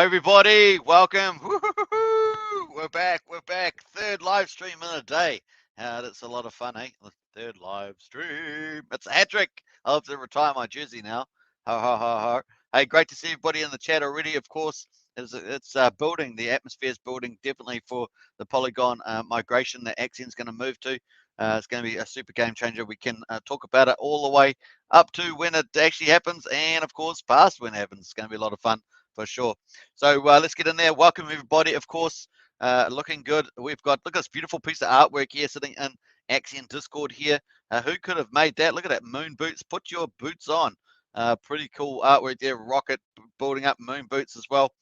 everybody, welcome. We're back. Third live stream in a day. That's a lot of fun, eh? The third live stream. It's a hat trick. I'll have to retire my jersey now. Ho ho ho ho. Hey, great to see everybody in the chat already. Of course, it's building. The atmosphere is building definitely for the Polygon migration that Axion's going to move to. It's going to be a super game changer. We can talk about it all the way up to when it actually happens, and of course, past when it happens. It's going to be a lot of fun for sure. So let's get in there. Welcome everybody. Of course, looking good. We've got, look at this beautiful piece of artwork here sitting in Axion Discord here. Who could have made that? Look at that, moon boots. Put your boots on. Pretty cool artwork there. Rocket building up moon boots as well.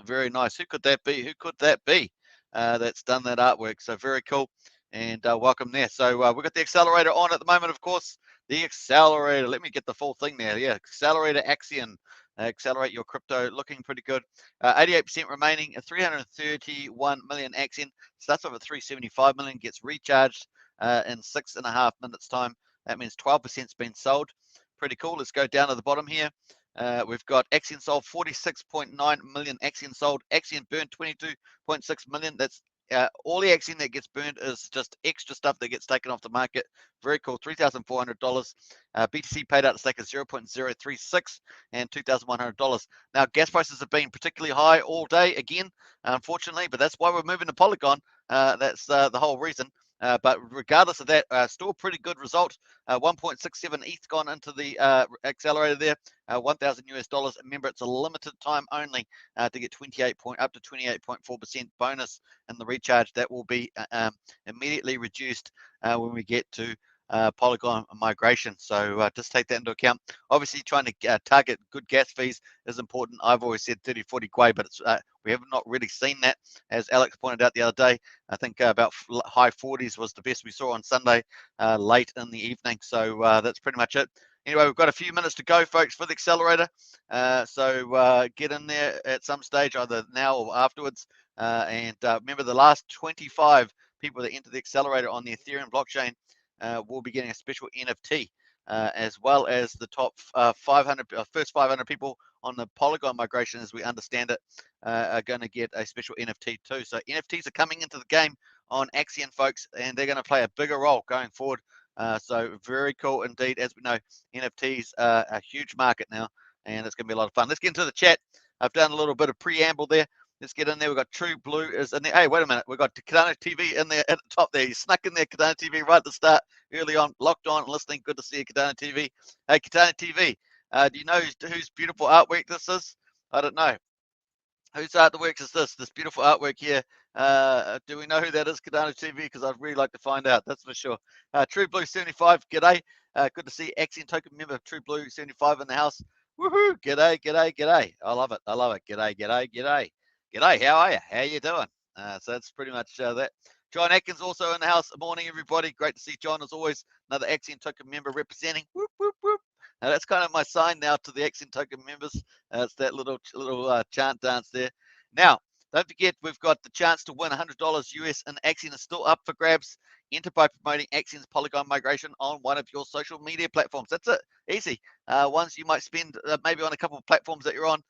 Very nice. Who could that be? Who could that be that's done that artwork? So very cool. And welcome there. So we've got the accelerator on at the moment, of course. The accelerator. Let me get the full thing there. Yeah, accelerator Axion. Accelerate your crypto, looking pretty good. 88% remaining, 331 million Axion. Starts off at 375 million, gets recharged in 6.5 minutes time. That means 12%'s been sold. Pretty cool. Let's go down to the bottom here. We've got Axion sold 46.9 million Axion sold. Axion burned 22.6 million. That's all the Axion that gets burned is just extra stuff that gets taken off the market. Very cool. $3,400. BTC paid out to stake of 0.036 and $2,100. Now, gas prices have been particularly high all day again, unfortunately, but that's why we're moving to Polygon. That's the whole reason. But regardless of that, still a pretty good result. 1.67 ETH gone into the accelerator there. 1,000 US dollars. Remember, it's a limited time only to get up to 28.4% bonus in the recharge. That will be immediately reduced when we get to Polygon migration. So just take that into account. Obviously, trying to target good gas fees is important. I've always said 30, 40 Gwei, but it's, we have not really seen that. As Alex pointed out the other day, I think about high 40s was the best we saw on Sunday, late in the evening. So that's pretty much it. Anyway, we've got a few minutes to go, folks, for the accelerator. So get in there at some stage, either now or afterwards. And remember, the last 25 people that enter the accelerator on the Ethereum blockchain will be getting a special NFT, as well as the top 500, first 500 people on the Polygon migration, as we understand it, are going to get a special NFT too. So NFTs are coming into the game on Axion, folks, and they're going to play a bigger role going forward. So very cool indeed. As we know, NFTs are a huge market now, and it's going to be a lot of fun. Let's get into the chat. I've done a little bit of preamble there. Let's get in there. We've got True Blue is in there. Hey, wait a minute. We've got Cardano TV in there at the top there. You snuck in there, Cardano TV, right at the start, early on, locked on, listening. Good to see you, Cardano TV. Hey, Cardano TV, do you know whose beautiful artwork this is? I don't know. Whose artwork is this? This beautiful artwork here. Do we know who that is, Cardano TV? Because I'd really like to find out. That's for sure. True Blue 75, g'day. Good to see Axion token member True Blue 75 in the house. Woohoo! G'day, g'day, g'day. I love it. I love it. G'day, g'day, g'day. G'day. How are you? How you doing? So that's pretty much that. John Atkins also in the house. Morning, everybody. Great to see John as always. Another Axion token member representing. Whoop, whoop, whoop. Now that's kind of my sign now to the Axion token members. It's that little chant dance there. Now, don't forget, we've got the chance to win $100 US, and Axion is still up for grabs. Enter by promoting Axion's Polygon migration on one of your social media platforms. That's it. Easy. Ones you might spend maybe on a couple of platforms that you're on.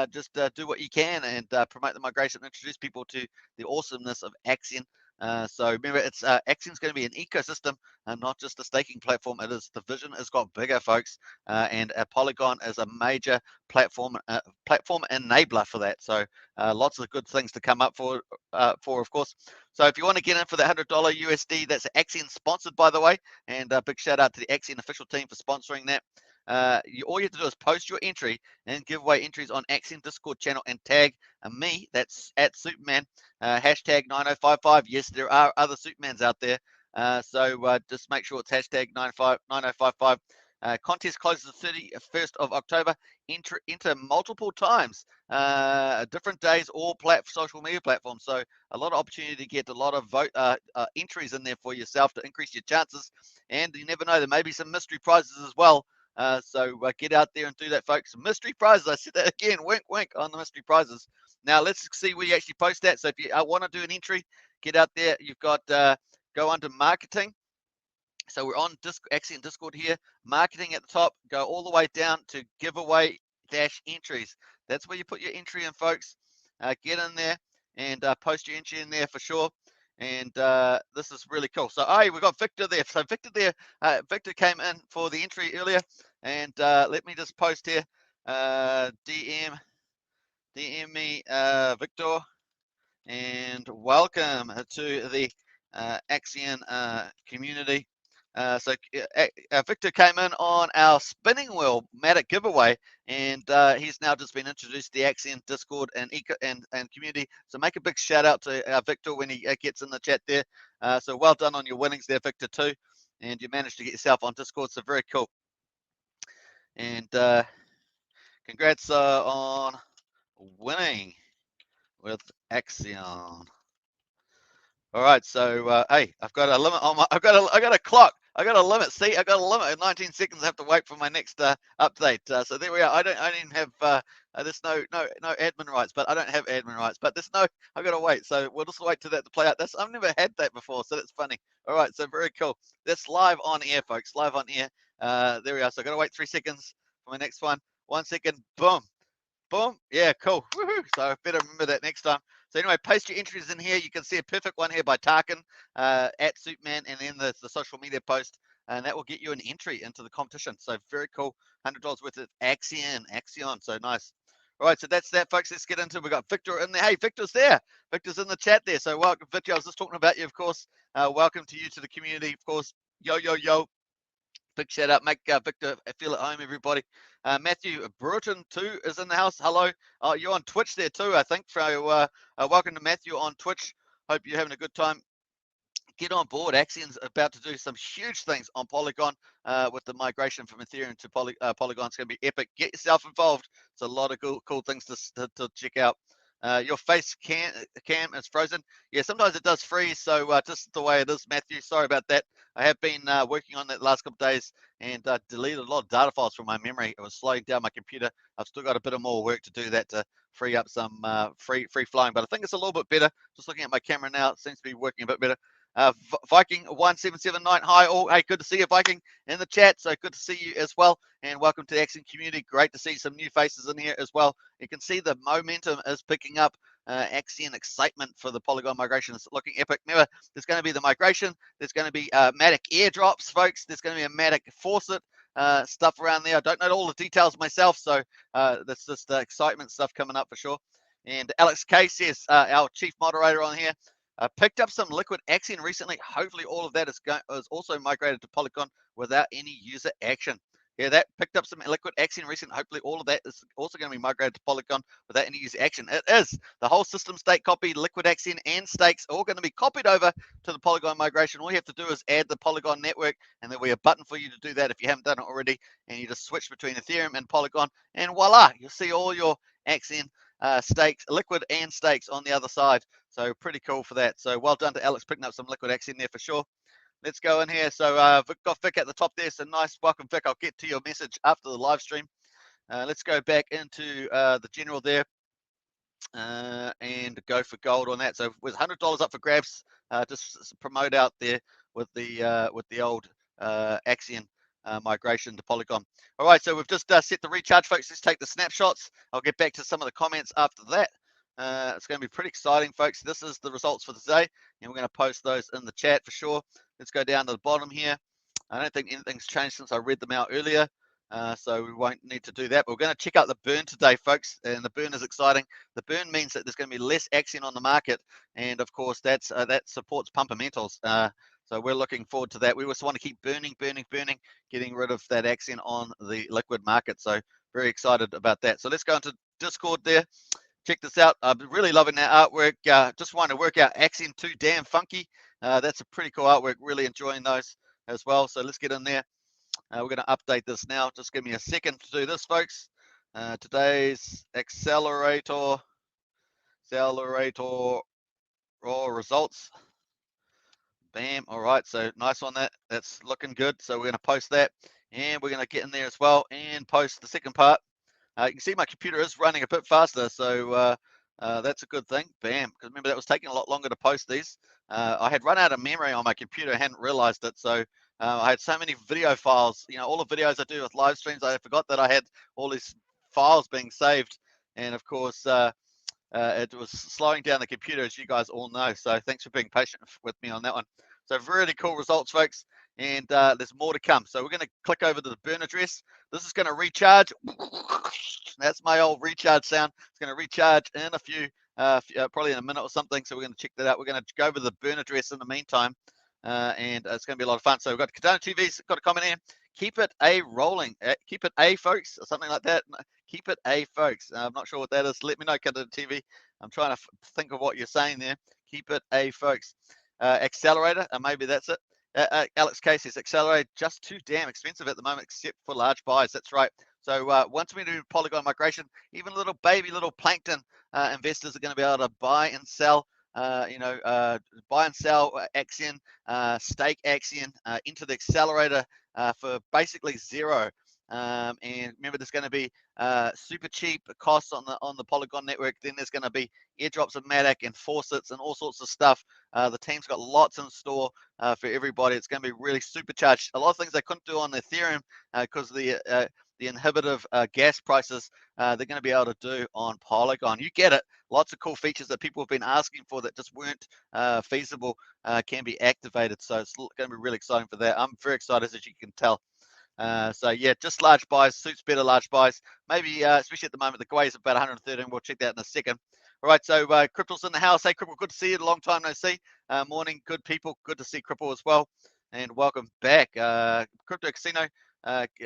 Just do what you can and promote the migration, introduce people to the awesomeness of Axion. So remember, it's Axion's going to be an ecosystem and not just a staking platform. It is, the vision has got bigger, folks, and Polygon is a major platform enabler for that. So lots of good things to come up for, of course. So if you want to get in for that $100 USD, that's Axion sponsored, by the way, and a big shout out to the Axion official team for sponsoring that. All you have to do is post your entry and give away entries on Axion Discord channel and tag me, that's at Superman, hashtag 9055. Yes, there are other Supermans out there. So just make sure it's hashtag 9055. Contest closes the 31st of October. Enter multiple times, different days, all social media platforms. So a lot of opportunity to get a lot of entries in there for yourself to increase your chances. And you never know, there may be some mystery prizes as well. So get out there and do that, folks. Mystery prizes. I said that again. Wink, wink on the mystery prizes. Now let's see where you actually post that. So if you want to do an entry, get out there. You've got go under marketing. So we're on Axion Discord here. Marketing at the top. Go all the way down to giveaway -entries. That's where you put your entry in, folks. get in there and post your entry in there for sure. And this is really cool. So, hey, we've got Victor there. So Victor there, Victor came in for the entry earlier, and let me just post here. DM me, Victor, and welcome to the Axion community. So Victor came in on our spinning wheel Matic giveaway, and he's now just been introduced to the Axion Discord and community. So make a big shout out to Victor when he gets in the chat there. So well done on your winnings there, Victor, too. And you managed to get yourself on Discord, so very cool. And congrats on winning with Axion. All right, so hey, I've got a limit on my. I got a clock. I got a limit. See, I got a limit. In 19 seconds, I have to wait for my next update. So there we are. I didn't have. There's no admin rights, but I don't have admin rights. But there's no. I got to wait. So we'll just wait till that to play out. I've never had that before, so that's funny. All right, so very cool. That's live on air, folks. Live on air. There we are. So I got to wait 3 seconds for my next one. 1 second. Boom. Boom. Yeah, cool. Woohoo. So I better remember that next time. So anyway, paste your entries in here. You can see a perfect one here by Tarkin at Superman, and then the social media post, and that will get you an entry into the competition. So very cool. $100 worth of Axion. So nice. All right, so that's that, folks. Let's get into it. We've got Victor in there. Hey, Victor's there. Victor's in the chat there. So welcome, Victor. I was just talking about you, of course. Welcome to you to the community, of course. Yo, yo, yo. Big shout out, make Victor feel at home, everybody. Matthew Bruton too is in the house. Hello. You're on Twitch there too, I think. So welcome to Matthew on Twitch. Hope you're having a good time. Get on board. Axion's about to do some huge things on Polygon with the migration from Ethereum to Polygon. It's going to be epic. Get yourself involved. It's a lot of cool things to check out. Your face cam is frozen. Yeah, sometimes it does freeze, so just the way it is, Matthew. Sorry about that. I have been working on that the last couple of days and deleted a lot of data files from my memory. It was slowing down my computer. I've still got a bit of more work to do that to free up some free flying, but I think it's a little bit better. Just looking at my camera now, it seems to be working a bit better. Viking 1779, hi all. Hey, good to see you, Viking, in the chat. So good to see you as well, and welcome to the Axion community. Great to see some new faces in here as well. You can see the momentum is picking up. Axion excitement for the Polygon migration is looking epic. Remember, there's going to be the migration. There's going to be Matic airdrops, folks. There's going to be a Matic Faucet stuff around there. I don't know all the details myself, so that's just excitement stuff coming up for sure. And Alex Case, yes, our chief moderator on here, picked up some liquid Axion recently. Hopefully all of that is also migrated to Polygon without any user action. Yeah, that picked up some liquid Axion recently. Hopefully all of that is also going to be migrated to Polygon without any user action. It is. The whole system state copy, liquid Axion and stakes are all going to be copied over to the Polygon migration. All you have to do is add the Polygon network, and there'll be a button for you to do that if you haven't done it already. And you just switch between Ethereum and Polygon, and voila, you'll see all your Axion stakes, liquid and stakes on the other side. So pretty cool for that. So well done to Alex picking up some liquid Axion there for sure. Let's go in here. So got Vic at the top there. So nice. Welcome, Vic. I'll get to your message after the live stream. Let's go back into the general there and go for gold on that. So with $100 up for grabs, just promote out there with the old Axion migration to Polygon. All right, so we've just set the recharge, folks. Let's take the snapshots. I'll get back to some of the comments after that. It's going to be pretty exciting, folks. This is the results for today, and we're going to post those in the chat for sure. Let's go down to the bottom here. I don't think anything's changed since I read them out earlier, so we won't need to do that. But we're going to check out the burn today, folks, and the burn is exciting. The burn means that there's going to be less Axion on the market, and of course that supports pumpermentals. So we're looking forward to that. We just want to keep burning, getting rid of that Axion on the liquid market. So very excited about that. So let's go into Discord there. Check this out. I'm really loving that artwork. Just want to work out Axion too damn funky. That's a pretty cool artwork. Really enjoying those as well. So let's get in there. We're going to update this now. Just give me a second to do this, folks. Today's accelerator raw results. Bam. All right. So nice on that. That's looking good. So we're going to post that, and we're going to get in there as well and post the second part. You can see my computer is running a bit faster, so that's a good thing. Bam. Because remember, that was taking a lot longer to post these. I had run out of memory on my computer, hadn't realized it. So I had so many video files. You know, all the videos I do with live streams, I forgot that I had all these files being saved. And of course, it was slowing down the computer, as you guys all know. So thanks for being patient with me on that one. So really cool results, folks. And there's more to come. So we're going to click over to the burn address. This is going to recharge. That's my old recharge sound. It's going to recharge in a few, probably in a minute or something. So we're going to check that out. We're going to go over the burn address in the meantime. And it's going to be a lot of fun. So we've got Cardano TV's got a comment here. Keep it A rolling. Keep it A, folks, or something like that. Keep it A, folks. I'm not sure what that is. Let me know, Cardano TV. I'm trying to think of what you're saying there. Keep it A, folks. Accelerator, maybe that's it. Alex K says, Accelerator, just too damn expensive at the moment, except for large buys. That's right. So once we do Polygon migration, even little baby, little plankton investors are going to be able to buy and sell. Buy and sell Axion, stake Axion into the accelerator for basically zero. And remember, there's going to be super cheap costs on the Polygon network. Then there's going to be airdrops of Matic and Faucets and all sorts of stuff. The team's got lots in store for everybody. It's going to be really supercharged. A lot of things they couldn't do on Ethereum because the inhibitive gas prices, they're going to be able to do on Polygon. You get it. Lots of cool features that people have been asking for that just weren't feasible can be activated. So it's going to be really exciting for that. I'm very excited, as you can tell. So yeah, just large buys suits better large buys. Maybe especially at the moment, the Gwei is about 113. We'll check that in a second. All right, so Crypto's in the house. Hey, Cripple, good to see you. Long time no see. Morning, good people. Good to see Cripple as well. And welcome back. Crypto Casino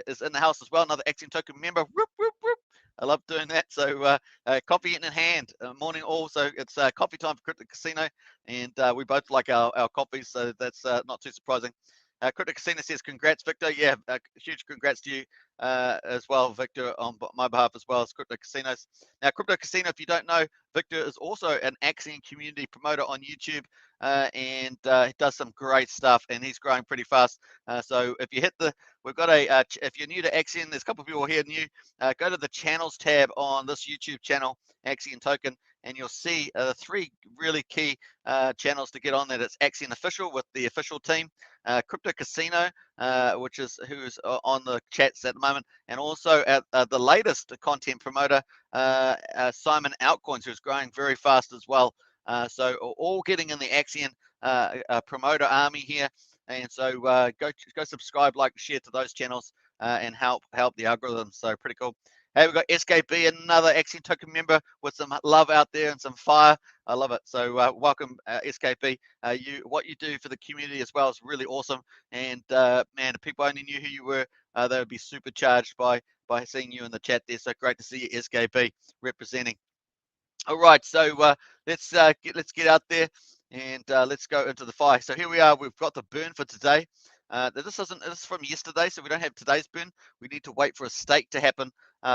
is in the house as well. Another Axion Token member. Whoop, whoop, whoop. I love doing that. So coffee in hand. Morning all. So it's coffee time for Crypto Casino. And we both like our coffees. So that's not too surprising. Crypto Casino says, congrats, Victor. Yeah, huge congrats to you as well, Victor, on my behalf as well as Crypto Casinos. Now, Crypto Casino, if you don't know, Victor is also an Axion community promoter on YouTube, and he does some great stuff, and he's growing pretty fast. So if you hit we've got if you're new to Axion, there's a couple of people here new, go to the channels tab on this YouTube channel, Axion Token, and you'll see the three really key channels to get on there. It's Axion Official with the official team, Crypto Casino, who's on the chats at the moment, and also at the latest content promoter, Simon Altcoins, who's growing very fast as well. So all getting in the Axion promoter army here, and so go subscribe, like, share to those channels, and help the algorithm. So pretty cool. Hey, we've got SKB, another Axion Token member with some love out there and some fire. I love it. So welcome, SKB. What you do for the community as well is really awesome. And man, if people only knew who you were, they would be supercharged by seeing you in the chat there. So great to see you, SKB, representing. All right, so let's get out there and let's go into the fire. So here we are. We've got the burn for today. This is from yesterday, so we don't have today's burn. We need to wait for a stake to happen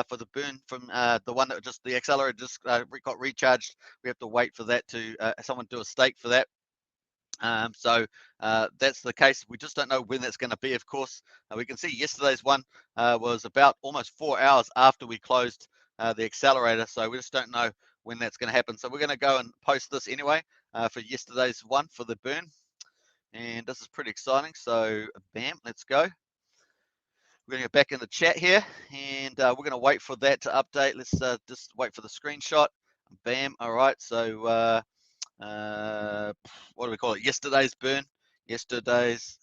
for the burn from the one that the accelerator just got recharged. We have to wait for that to someone do a stake for that. So that's the case. We just don't know when that's going to be, of course. We can see yesterday's one was about almost 4 hours after we closed the accelerator, so we just don't know when that's going to happen. So we're going to go and post this anyway for yesterday's one for the burn. And this is pretty exciting. So bam, let's go. We're going to go back in the chat here, and we're going to wait for that to update. Let's just wait for the screenshot. Bam. All right. So what do we call it? Yesterday's burn. Yesterday's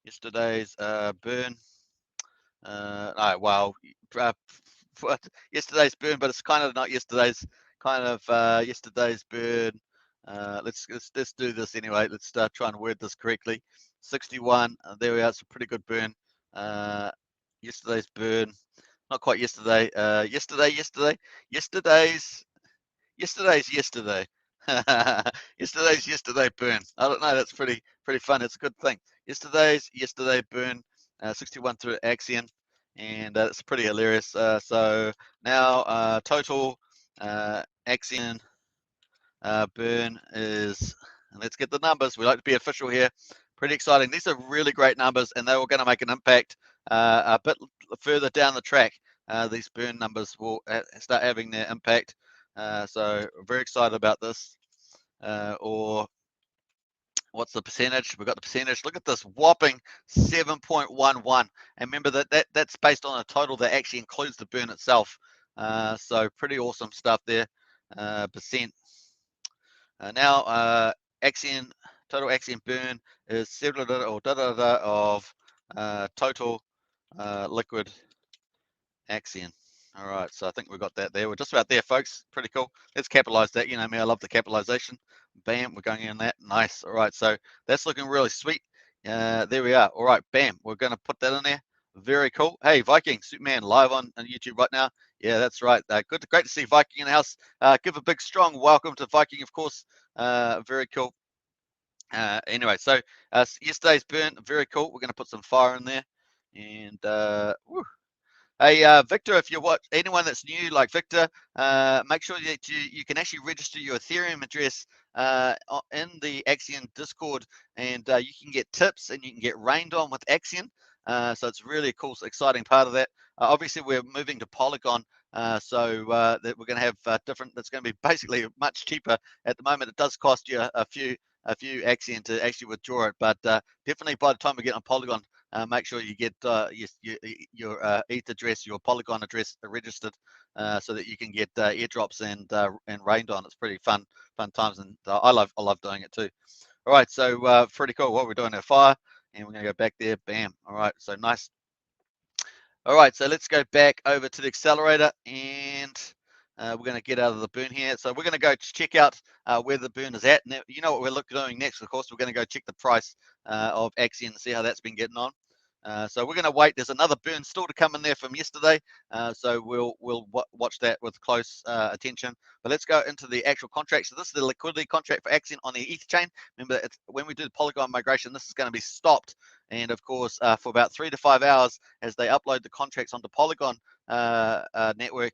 burn. Oh, wow. Yesterday's burn, but it's kind of not yesterday's. Kind of yesterday's burn. Let's do this anyway. Let's try and word this correctly. 61. There we are. It's a pretty good burn. Yesterday's burn. Not quite yesterday. Yesterday's yesterday. Yesterday's yesterday burn. I don't know. That's pretty fun. It's a good thing. Yesterday's yesterday burn. 61 through Axion, and it's pretty hilarious. So now total Axion burn is, and let's get the numbers. We like to be official here. Pretty exciting. These are really great numbers, and they were going to make an impact a bit further down the track. These burn numbers will start having their impact. So very excited about this. Or what's the percentage? We've got the percentage. Look at this whopping 7.11. And remember that's based on a total that actually includes the burn itself. So pretty awesome stuff there. percent. Now Axion total Axion burn is 7 of total liquid Axion. All right, so I think we got that there. We're just about there, folks. Pretty cool. Let's capitalize that. You know me, I love the capitalization. Bam, we're going in that. Nice. All right, so that's looking really sweet. There we are. All right, bam. We're going to put that in there. Very cool. Hey, Viking, Superman, live on YouTube right now. Yeah, that's right. Great to see Viking in the house. Give a big, strong welcome to Viking, of course. Very cool. Anyway, so yesterday's burn, very cool. We're going to put some fire in there. And woo. Hey, Victor, if you're anyone that's new, like Victor, make sure that you can actually register your Ethereum address in the Axion Discord, and you can get tips and you can get rained on with Axion. So it's really a cool, exciting part of that. Obviously, we're moving to Polygon, so that we're going to have different. That's going to be basically much cheaper. At the moment, it does cost you a few Axion to actually withdraw it, but definitely by the time we get on Polygon, make sure you get your ETH address, your Polygon address registered, so that you can get airdrops and rained on. It's pretty fun times, and I love doing it too. All right, so pretty cool. What we're doing, our fire, and we're gonna go back there. Bam. All right, so nice. All right, so let's go back over to the accelerator, and we're going to get out of the burn here. So we're going to go check out where the burn is at. Now, you know what we're doing next, of course. We're going to go check the price of Axion and see how that's been getting on. So we're going to wait. There's another burn still to come in there from yesterday. So we'll watch that with close attention. But let's go into the actual contract. So this is the liquidity contract for Axion on the ETH chain. Remember, when we do the Polygon migration, this is going to be stopped. And of course, for about 3 to 5 hours, as they upload the contracts onto Polygon network,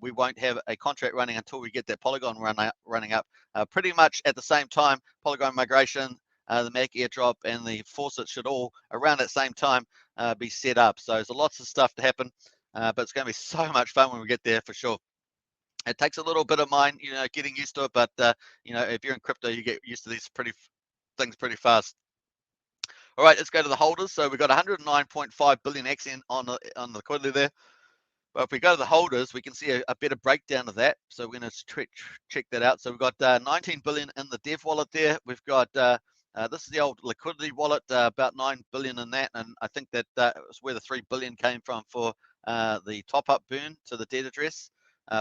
we won't have a contract running until we get that Polygon running up. Pretty much at the same time, Polygon migration, the Mac airdrop, and the Faucet should all around that same time be set up. So there's lots of stuff to happen, but it's going to be so much fun when we get there for sure. It takes a little bit of mind, getting used to it, but if you're in crypto, you get used to these things pretty fast. All right, let's go to the holders. So we've got 109.5 billion Axion on the liquidity there. But if we go to the holders, we can see a better breakdown of that. So we're going to check that out. So we've got 19 billion in the dev wallet there. We've got this is the old liquidity wallet, about 9 billion in that, and I think that was where the 3 billion came from for the top-up burn to the dead address,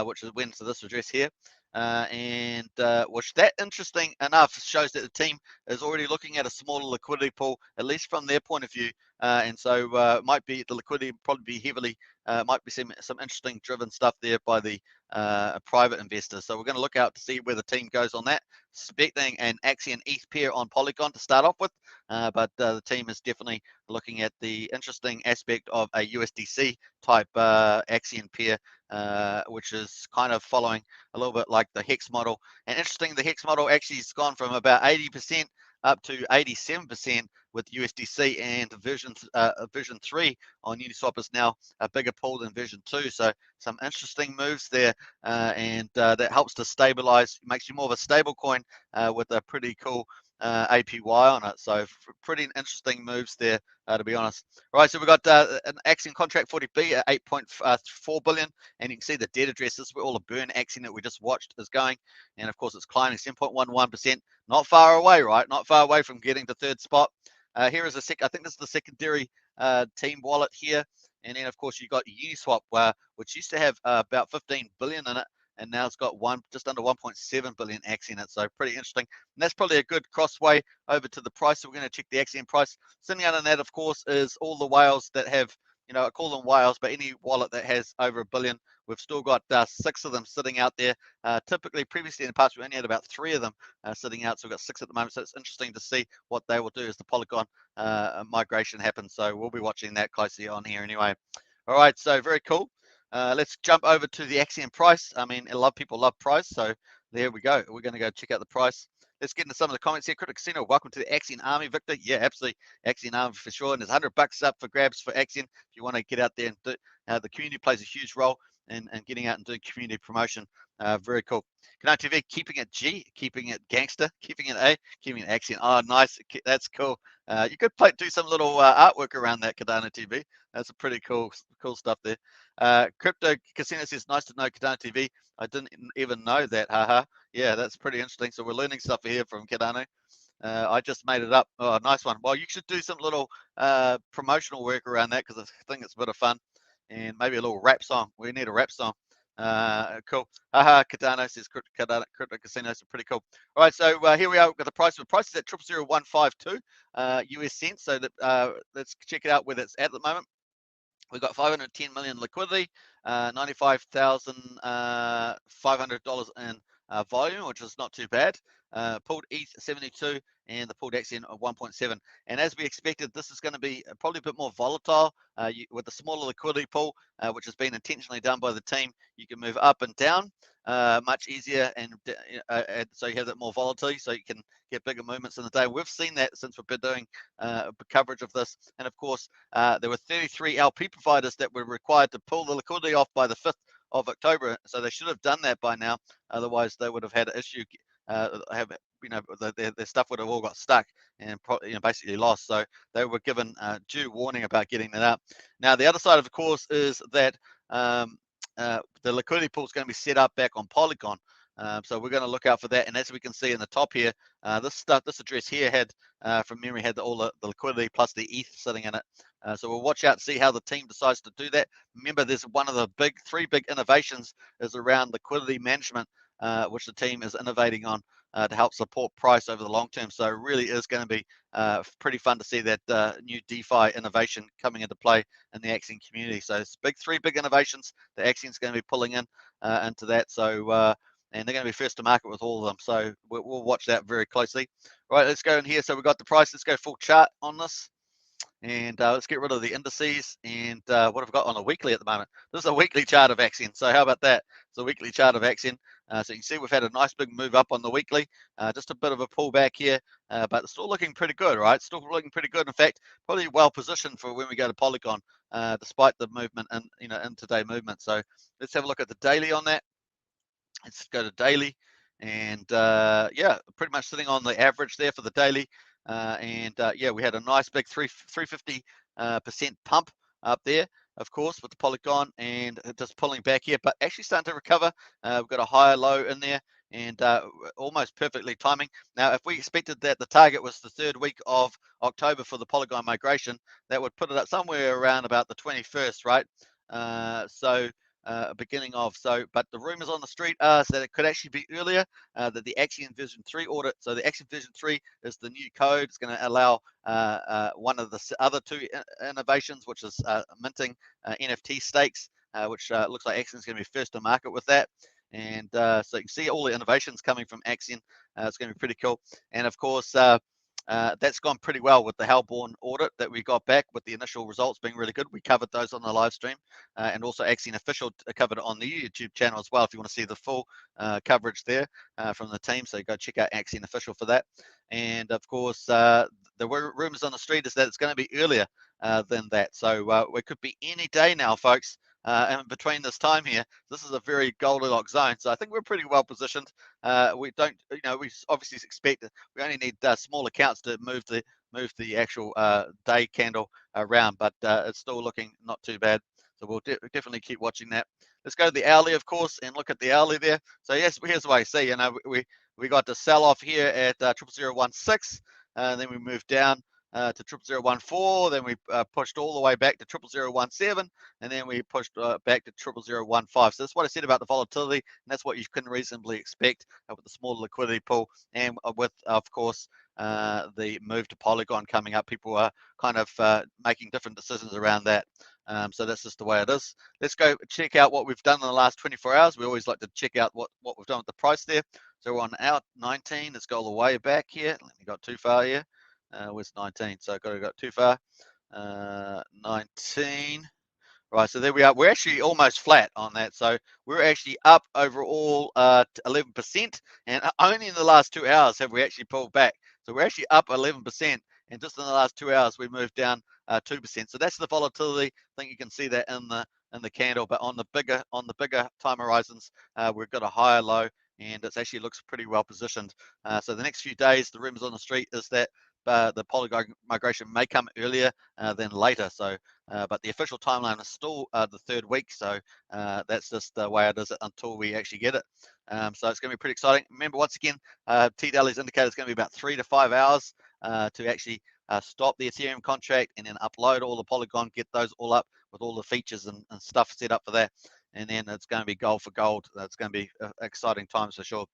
which went to this address here. Which that, interesting enough, shows that the team is already looking at a smaller liquidity pool, at least from their point of view. And so might be the liquidity probably be heavily, might be some interesting driven stuff there by the private investors. So we're going to look out to see where the team goes on that. Expecting an Axion ETH pair on Polygon to start off with, but the team is definitely looking at the interesting aspect of a USDC type Axion pair, which is kind of following a little bit like the Hex model. And interesting, the Hex model actually has gone from about 80% up to 87% with USDC, and version 3 on Uniswap is now a bigger pool than version 2. So some interesting moves there, and that helps to stabilize, makes you more of a stable coin with a pretty cool APY on it. So pretty interesting moves there, to be honest. All right, so we've got an Axion contract 40B at 8.4 billion, and you can see the dead address. This is where all the burn Axion that we just watched is going, and of course it's climbing 7.11%. Not far away, right? Not far away from getting to third spot. Here is I think this is the secondary team wallet here, and then of course you got Uniswap, which used to have about 15 billion in it, and now it's got just under 1.7 billion Axion in it. So pretty interesting, and that's probably a good crossway over to the price. So we're going to check the Axion price. Sitting under that, of course, is all the whales that have, I call them whales, but any wallet that has over $1 billion. We've still got 6 of them sitting out there. Typically, previously in the past, we only had about 3 of them sitting out. So we've got 6 at the moment. So it's interesting to see what they will do as the Polygon migration happens. So we'll be watching that closely on here anyway. All right, so very cool. Let's jump over to the Axion price. I mean, people love price. So there we go. We're going to go check out the price. Let's get into some of the comments here. Crypto Casino, welcome to the Axion Army, Victor. Yeah, absolutely. Axion Army for sure. And there's $100 up for grabs for Axion if you want to get out there and do. The community plays a huge role. and getting out and doing community promotion. Very cool. Canard TV, keeping it G, keeping it gangster, keeping it A, keeping it Axion. Oh, nice. That's cool. You could do some little artwork around that, Cardano TV. That's a pretty cool stuff there. Crypto Casino says, nice to know, Cardano TV. I didn't even know that. Haha. Yeah, that's pretty interesting. So we're learning stuff here from Cardano. I just made it up. Oh, nice one. Well, you should do some little promotional work around that because I think it's a bit of fun. And maybe a little rap song. We need a rap song. Cool. Haha, Cardano says Crypto Casino. So pretty cool. All right, so here we are with the price. The price is at 000152 US cents. So that let's check it out where it's at the moment. We've got 510 million liquidity, $95,500 in volume, which is not too bad. Pulled ETH 72 and the pulled Axion 1.7. And as we expected, this is going to be probably a bit more volatile with a smaller liquidity pool, which has been intentionally done by the team. You can move up and down much easier, and so you have that more volatility, so you can get bigger movements in the day. We've seen that since we've been doing coverage of this. And of course, there were 33 LP providers that were required to pull the liquidity off by the 5th of October. So they should have done that by now. Otherwise, they would have had an issue. Their stuff would have all got stuck and basically lost. So they were given due warning about getting that up. Now, the other side, of course, is that the liquidity pool is going to be set up back on Polygon. So we're going to look out for that. And as we can see in the top here, this address here had, from memory, had all the liquidity plus the ETH sitting in it. So we'll watch out and see how the team decides to do that. Remember, there's one of the three big innovations is around liquidity management, which the team is innovating on to help support price over the long term. So it really is going to be pretty fun to see that new DeFi innovation coming into play in the Axion community. So it's three big innovations that Axion's going to be pulling in into that. So and they're going to be first to market with all of them. So we'll watch that very closely. All right, let's go in here. So we've got the price. Let's go full chart on this. And let's get rid of the indices. And what have we got on a weekly at the moment? This is a weekly chart of Axion. So how about that? It's a weekly chart of Axion. So you can see we've had a nice big move up on the weekly. Just a bit of a pullback here, but it's still looking pretty good, right? Still looking pretty good. In fact, probably well positioned for when we go to Polygon, despite the movement and intraday movement. So let's have a look at the daily on that. Let's go to daily, and yeah, pretty much sitting on the average there for the daily. Yeah, we had a nice big 350% pump up there, of course, with the Polygon, and just pulling back here, but actually starting to recover. We've got a higher low in there, and almost perfectly timing. Now, if we expected that the target was the 3rd week of October for the Polygon migration, that would put it up somewhere around about the 21st, right? Beginning of. But the rumors on the street are that it could actually be earlier, that the Axion version 3 audit. So the Axion version 3 is the new code. It's going to allow one of the other two innovations, which is minting NFT stakes, which looks like Axion's going to be first to market with that. And so you can see all the innovations coming from Axion. It's going to be pretty cool. And of course, that's gone pretty well with the Hellborn audit that we got back, with the initial results being really good. We covered those on the live stream, and also Axion Official covered it on the YouTube channel as well if you want to see the full coverage there from the team. So go check out Axion Official for that. And of course, the rumors on the street is that it's going to be earlier than that. So it could be any day now, folks. And between this time here, this is a very Goldilocks zone. So I think we're pretty well positioned. We don't, we obviously expect that we only need small accounts to move the actual day candle around, but it's still looking not too bad. So we'll definitely keep watching that. Let's go to the hourly, of course, and look at the hourly there. So yes, here's the way I see. We got the sell off here at 00016, then we moved down to 00014, then we pushed all the way back to 00017, and then we pushed back to 00015. So that's what I said about the volatility, and that's what you can reasonably expect with the smaller liquidity pool, and with, of course, the move to Polygon coming up. People are kind of making different decisions around that. So that's just the way it is. Let's go check out what we've done in the last 24 hours. We always like to check out what we've done with the price there. So we're on out 19. Let's go all the way back here. Let me go too far here. Where's 19? So I got too far. 19. Right, so there we are. We're actually almost flat on that. So we're actually up overall 11%, and only in the last 2 hours have we actually pulled back. So we're actually up 11%, and just in the last 2 hours we moved down 2%. So that's the volatility. I think you can see that in the candle, but on the bigger time horizons, we've got a higher low, and it actually looks pretty well positioned. So the next few days, the rumors on the street is that the Polygon migration may come earlier than later. So, but the official timeline is still the 3rd week. So that's just the way it is until we actually get it. So it's going to be pretty exciting. Remember, once again, T-Daily's indicator is going to be about 3 to 5 hours to actually stop the Ethereum contract and then upload all the Polygon, get those all up with all the features and stuff set up for that. And then it's going to be gold for gold. It's going to be exciting times for sure.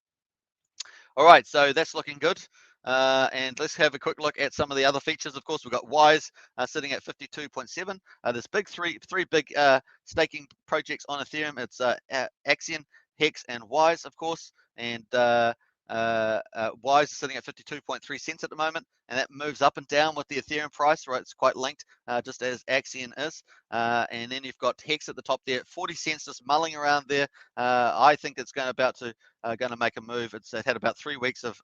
All right, so that's looking good. And let's have a quick look at some of the other features. Of course, we've got Wise sitting at 52.7. There's three big staking projects on Ethereum. It's Axion, Hex, and Wise, of course. And Wise is sitting at 52.3 cents at the moment, and that moves up and down with the Ethereum price, right? It's quite linked, just as Axion is. And then you've got Hex at the top there, 40 cents, just mulling around there. I think it's about to make a move. It had about 3 weeks of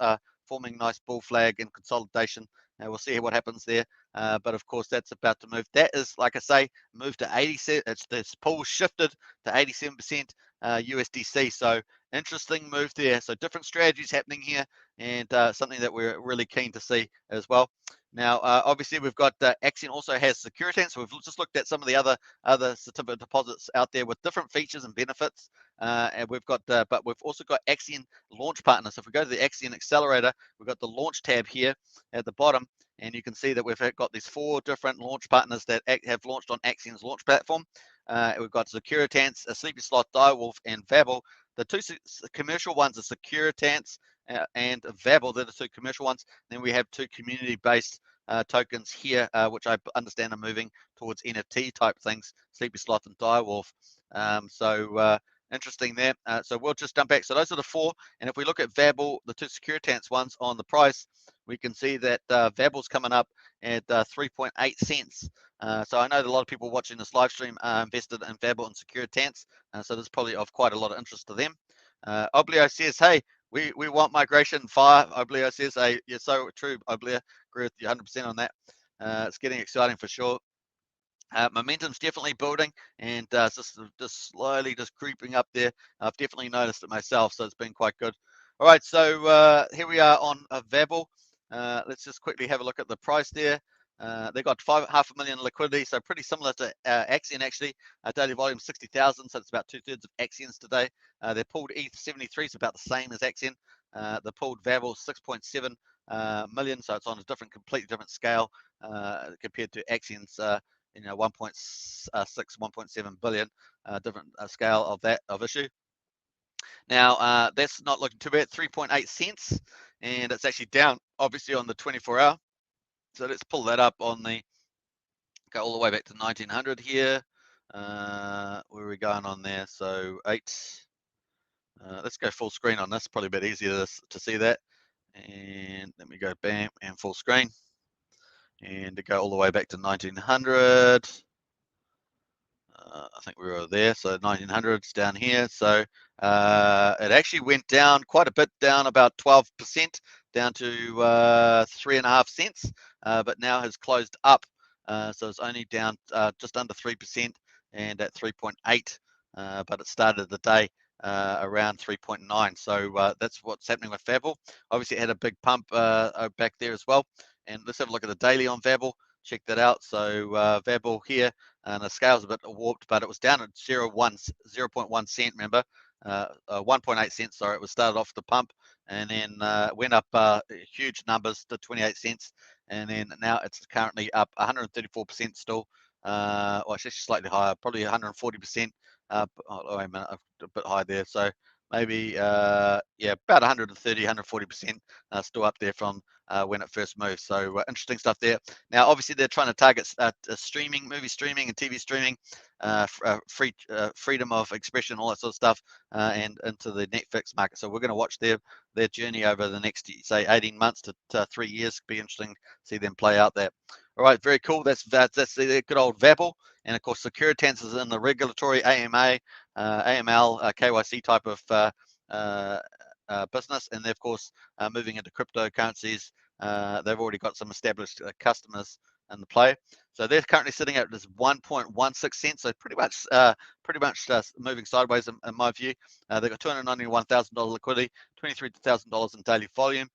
forming nice bull flag and consolidation. We'll see what happens there. But of course, that's about to move. That is, like I say, moved to 87. This pool shifted to 87% USDC. So interesting move there. So different strategies happening here, and something that we're really keen to see as well. Now, obviously, we've got Axion also has Securitan, so we've just looked at some of the other certificate deposits out there with different features and benefits. And we've got, but we've also got Axion launch partners. So if we go to the Axion Accelerator, we've got the launch tab here at the bottom, and you can see that we've got these 4 different launch partners that have launched on Axion's launch platform. We've got Securitance, Sleepy Slot, Direwolf, and Vabble. The 2 commercial ones are Securitance and Vabble. They're the 2 commercial ones. Then we have 2 community-based tokens here, which I understand are moving towards NFT type things, Sleepy Slot and Direwolf. So interesting there. So we'll just jump back. So those are the 4. And if we look at Vabble, the 2 Securitance ones on the price, we can see that Vabble's coming up at 3.8 cents. So I know that a lot of people watching this live stream are invested in Vabble and Securitance. So this is probably of quite a lot of interest to them. Oblio says, hey, we want migration fire. Oblio says, hey, you're so true, Oblio. Agree with you 100% on that. It's getting exciting for sure. Momentum's definitely building, and just slowly just creeping up there. I've definitely noticed it myself, so it's been quite good. All right, so here we are on Vabble. Let's just quickly have a look at the price there. They've got half a million liquidity, so pretty similar to Axion actually. Daily volume 60,000, so it's about 2/3 of Axion's today. Their pooled ETH 73 is about the same as Axion. The pooled Vabble 6.7 million, so it's on a completely different scale compared to Axion's 1.6, 1.7 billion, different scale of issue. Now, that's not looking too bad, 3.8 cents, and it's actually down, obviously, on the 24-hour. So let's pull that up go all the way back to 1900 here. Where are we going on there? So 8. Let's go full screen on this, probably a bit easier to see that. And let me go bam and full screen. And to go all the way back to 1900. I think we were there, so 1900s down here. So it actually went down quite a bit, down about 12%, down to 3.5 cents, but now has closed up. So it's only down just under 3% and at 3.8, but it started the day around 3.9. So that's what's happening with Vabble. Obviously, it had a big pump back there as well. And let's have a look at the daily on Vabble. Check that out. So Vabble here, and the scale's a bit warped, but it was down at 0.1 cent, remember? 1.8 cents, sorry. It was started off the pump and then went up huge numbers to 28 cents. And then now it's currently up 134% still. Well, it's actually slightly higher, probably 140%. Oh, wait a minute, a bit high there. So maybe, yeah, about 130, 140% still up there from when it first moved. So interesting stuff there. Now, obviously, they're trying to target streaming, movie streaming and TV streaming, freedom of expression, all that sort of stuff, and into the Netflix market. So we're going to watch their journey over the next, say, 18 months to 3 years. Be interesting to see them play out that. All right, very cool. That's the good old Vabble. And of course, Securitance is in the regulatory AML, KYC type of business, and they're of course moving into cryptocurrencies They've already got some established customers in the play. So they're currently sitting at this 1.16 cents. So pretty much moving sideways in my view. They've got $291,000 liquidity, $23,000 in daily volume.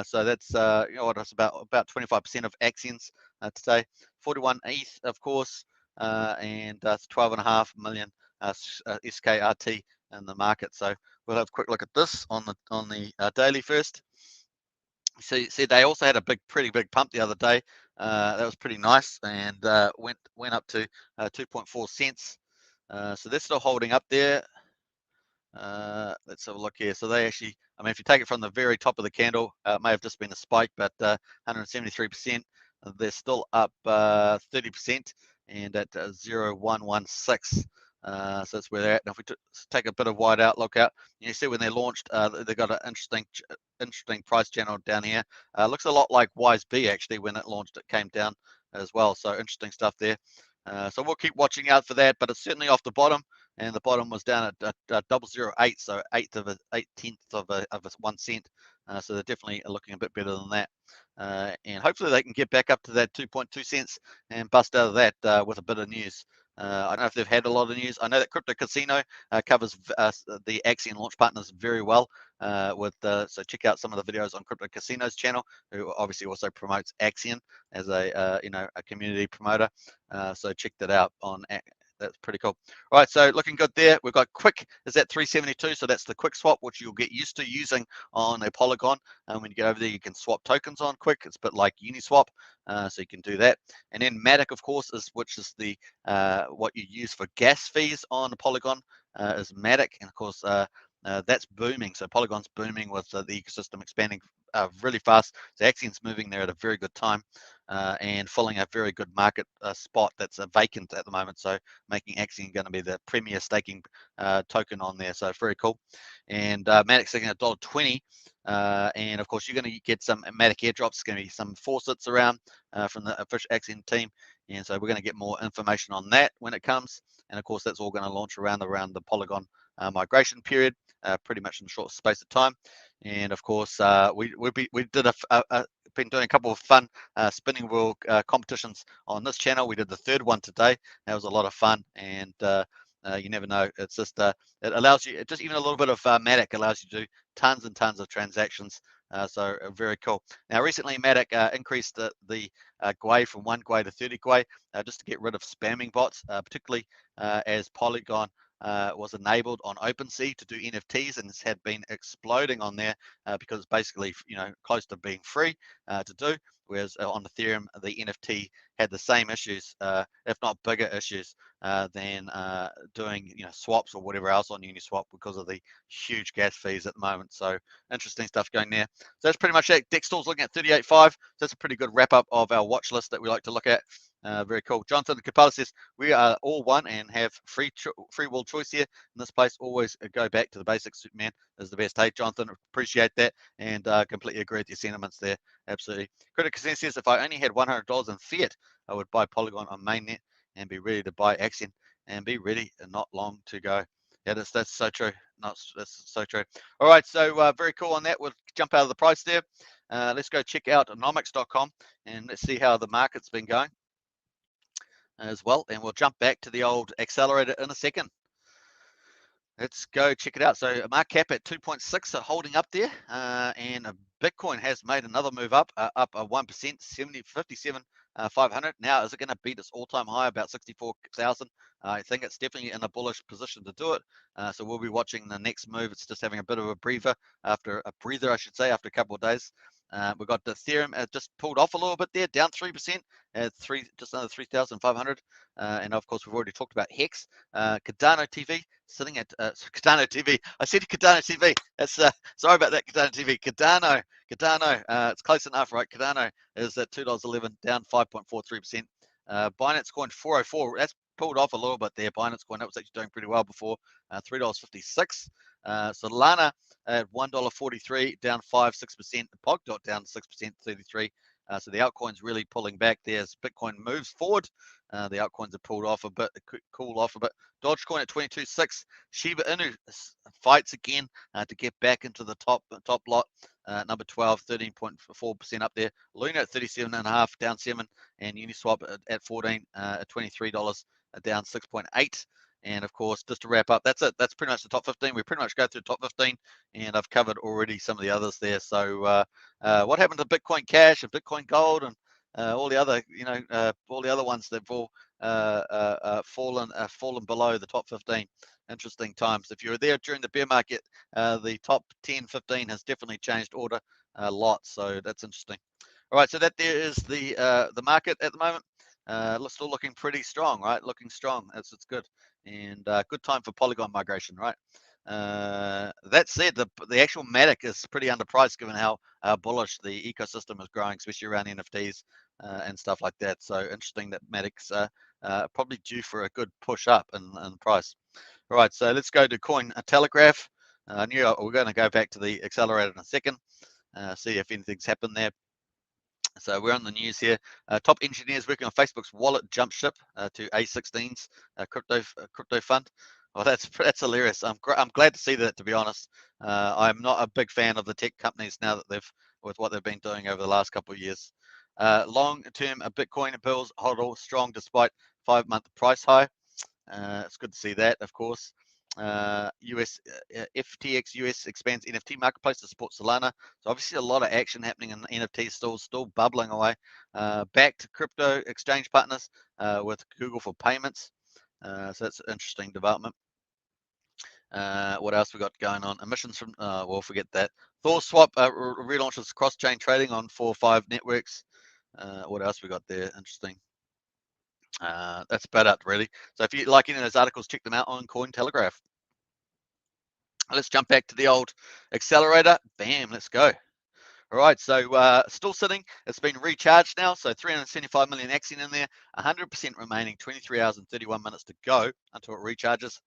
So that's you know what, it's about 25% of Axion's today. 41 ETH, of course, and 12.5 million SKRT in the market. So we'll have a quick look at this on the daily first. So you see they also had a pretty big pump the other day. That was pretty nice, and went up to 2.4 cents. So they're still holding up there. Let's have a look here. So they actually, I mean, if you take it from the very top of the candle, it may have just been a spike, but 173%. They're still up 30%, and at 0.116. So that's where they're at. Now, if we take a bit of wide outlook out, you see when they launched, they got an interesting price channel down here. Looks a lot like WiseB actually when it launched. It came down as well. So interesting stuff there. So we'll keep watching out for that, but it's certainly off the bottom, and the bottom was down at 0.008, so 18th of a 1 cent. So they're definitely looking a bit better than that. And hopefully they can get back up to that 2.2 cents and bust out of that with a bit of news. I don't know if they've had a lot of news. I know that Crypto Casino covers the Axion launch partners very well. So check out some of the videos on Crypto Casino's channel, who obviously also promotes Axion as a a community promoter. So check that out on. That's pretty cool. All right, so looking good there. We've got Quick is at 372, so that's the Quick swap, which you'll get used to using on a Polygon. And when you get over there, you can swap tokens on Quick. It's a bit like Uniswap, so you can do that. And then Matic, of course, which is the what you use for gas fees on the Polygon is Matic, and of course that's booming. So Polygon's booming with the ecosystem expanding really fast. So Axion's moving there at a very good time. And filling a very good market spot that's vacant at the moment. So making Axion going to be the premier staking token on there. So very cool. And Matic sitting at $1.20. And of course, you're going to get some Matic airdrops. It's going to be some faucets around from the official Axion team. And so we're going to get more information on that when it comes. And of course, that's all going to launch around the Polygon migration period, pretty much in a short space of time. And of course, we did been doing a couple of fun spinning wheel competitions on this channel. We did the third one today. That was a lot of fun, and you never know. It's just it allows you, just even a little bit of Matic allows you to do tons and tons of transactions. So very cool. Now recently Matic increased the GUI from 1 GUI to 30 GUI just to get rid of spamming bots, particularly as Polygon was enabled on OpenSea to do NFTs, and it's had been exploding on there because it's basically close to being free to do. Whereas on Ethereum, the NFT had the same issues, if not bigger issues, than doing swaps or whatever else on Uniswap because of the huge gas fees at the moment. So interesting stuff going there. So that's pretty much it. Dextal's looking at 38.5. So that's a pretty good wrap up of our watch list that we like to look at. Very cool. Jonathan Capella says we are all one and have free will choice here in this place. Always go back to the basics. Superman is the best. Hey, Jonathan, appreciate that and completely agree with your sentiments there. Absolutely. Critic says if I only had $100 in fiat, I would buy Polygon on mainnet and be ready to buy Axion and be ready and not long to go. Yeah, that's so true. That's so true. All right, so very cool on that. We'll jump out of the price there. Let's go check out anomics.com and let's see how the market's been going as well, and we'll jump back to the old accelerator in a second. Let's go check it out. So a market cap at 2.6 holding up there, and Bitcoin has made another move up, up 1%, 57,500. Now, is it going to beat its all-time high, about 64,000? I think it's definitely in a bullish position to do it. So we'll be watching the next move. It's just having a bit of a breather, after a couple of days. We've got the Ethereum just pulled off a little bit there, down 3% at just under 3,500. And of course, we've already talked about Hex. Cardano TV sitting at Cardano TV. I said Cardano TV. That's sorry about that, Cardano TV. Cardano. It's close enough, right? Cardano is at $2.11, down 5.43%. Binance Coin 404. That's pulled off a little bit there. Binance Coin, that was actually doing pretty well before, $3.56. Solana at $1.43, down 5-6%. Polkadot down 6%, 33. So the altcoins really pulling back there as Bitcoin moves forward. The altcoins have pulled off a bit, cool off a bit. Dogecoin at 22.6. Shiba Inu fights again to get back into the top lot. Number 12, 13.4% up there. Luna at 37.5, down 7, and Uniswap at 14, at $23, down 6.8. And of course, just to wrap up, that's it. That's pretty much the top 15. We pretty much go through the top 15, and I've covered already some of the others there. So what happened to Bitcoin Cash and Bitcoin Gold and all the other, all the other ones that've all fallen below the top 15? Interesting times. If you were there during the bear market, the top 10, 15 has definitely changed order a lot. So that's interesting. All right, so that there is the market at the moment. Still looking pretty strong, right? Looking strong. It's good, and good time for Polygon migration, right? That said, the actual Matic is pretty underpriced given how bullish the ecosystem is growing, especially around NFTs and stuff like that. So interesting that Matic's probably due for a good push up in price. All right, so let's go to Coin Telegraph. We're going to go back to the accelerator in a second, see if anything's happened there. So we're on the news here. Top engineers working on Facebook's wallet jump ship to A16's crypto fund. Well, that's hilarious. I'm glad to see that. To be honest, I'm not a big fan of the tech companies now that with what they've been doing over the last couple of years. Long-term Bitcoin bills hold strong despite 5-month price high. It's good to see that, of course. FTX US expands NFT marketplace to support Solana. So obviously a lot of action happening in NFT, still bubbling away. Back to crypto exchange partners with Google for payments. So that's an interesting development. What else we got going on? Emissions from, we'll forget that. ThorSwap relaunches cross-chain trading on 4-5 networks. What else we got there? Interesting. That's about it, really. So if you like any of those articles, check them out on Cointelegraph. Let's jump back to the old accelerator. Bam, let's go. All right, so still sitting. It's been recharged now, so 375 million Axion in there, 100% remaining, 23 hours and 31 minutes to go until it recharges.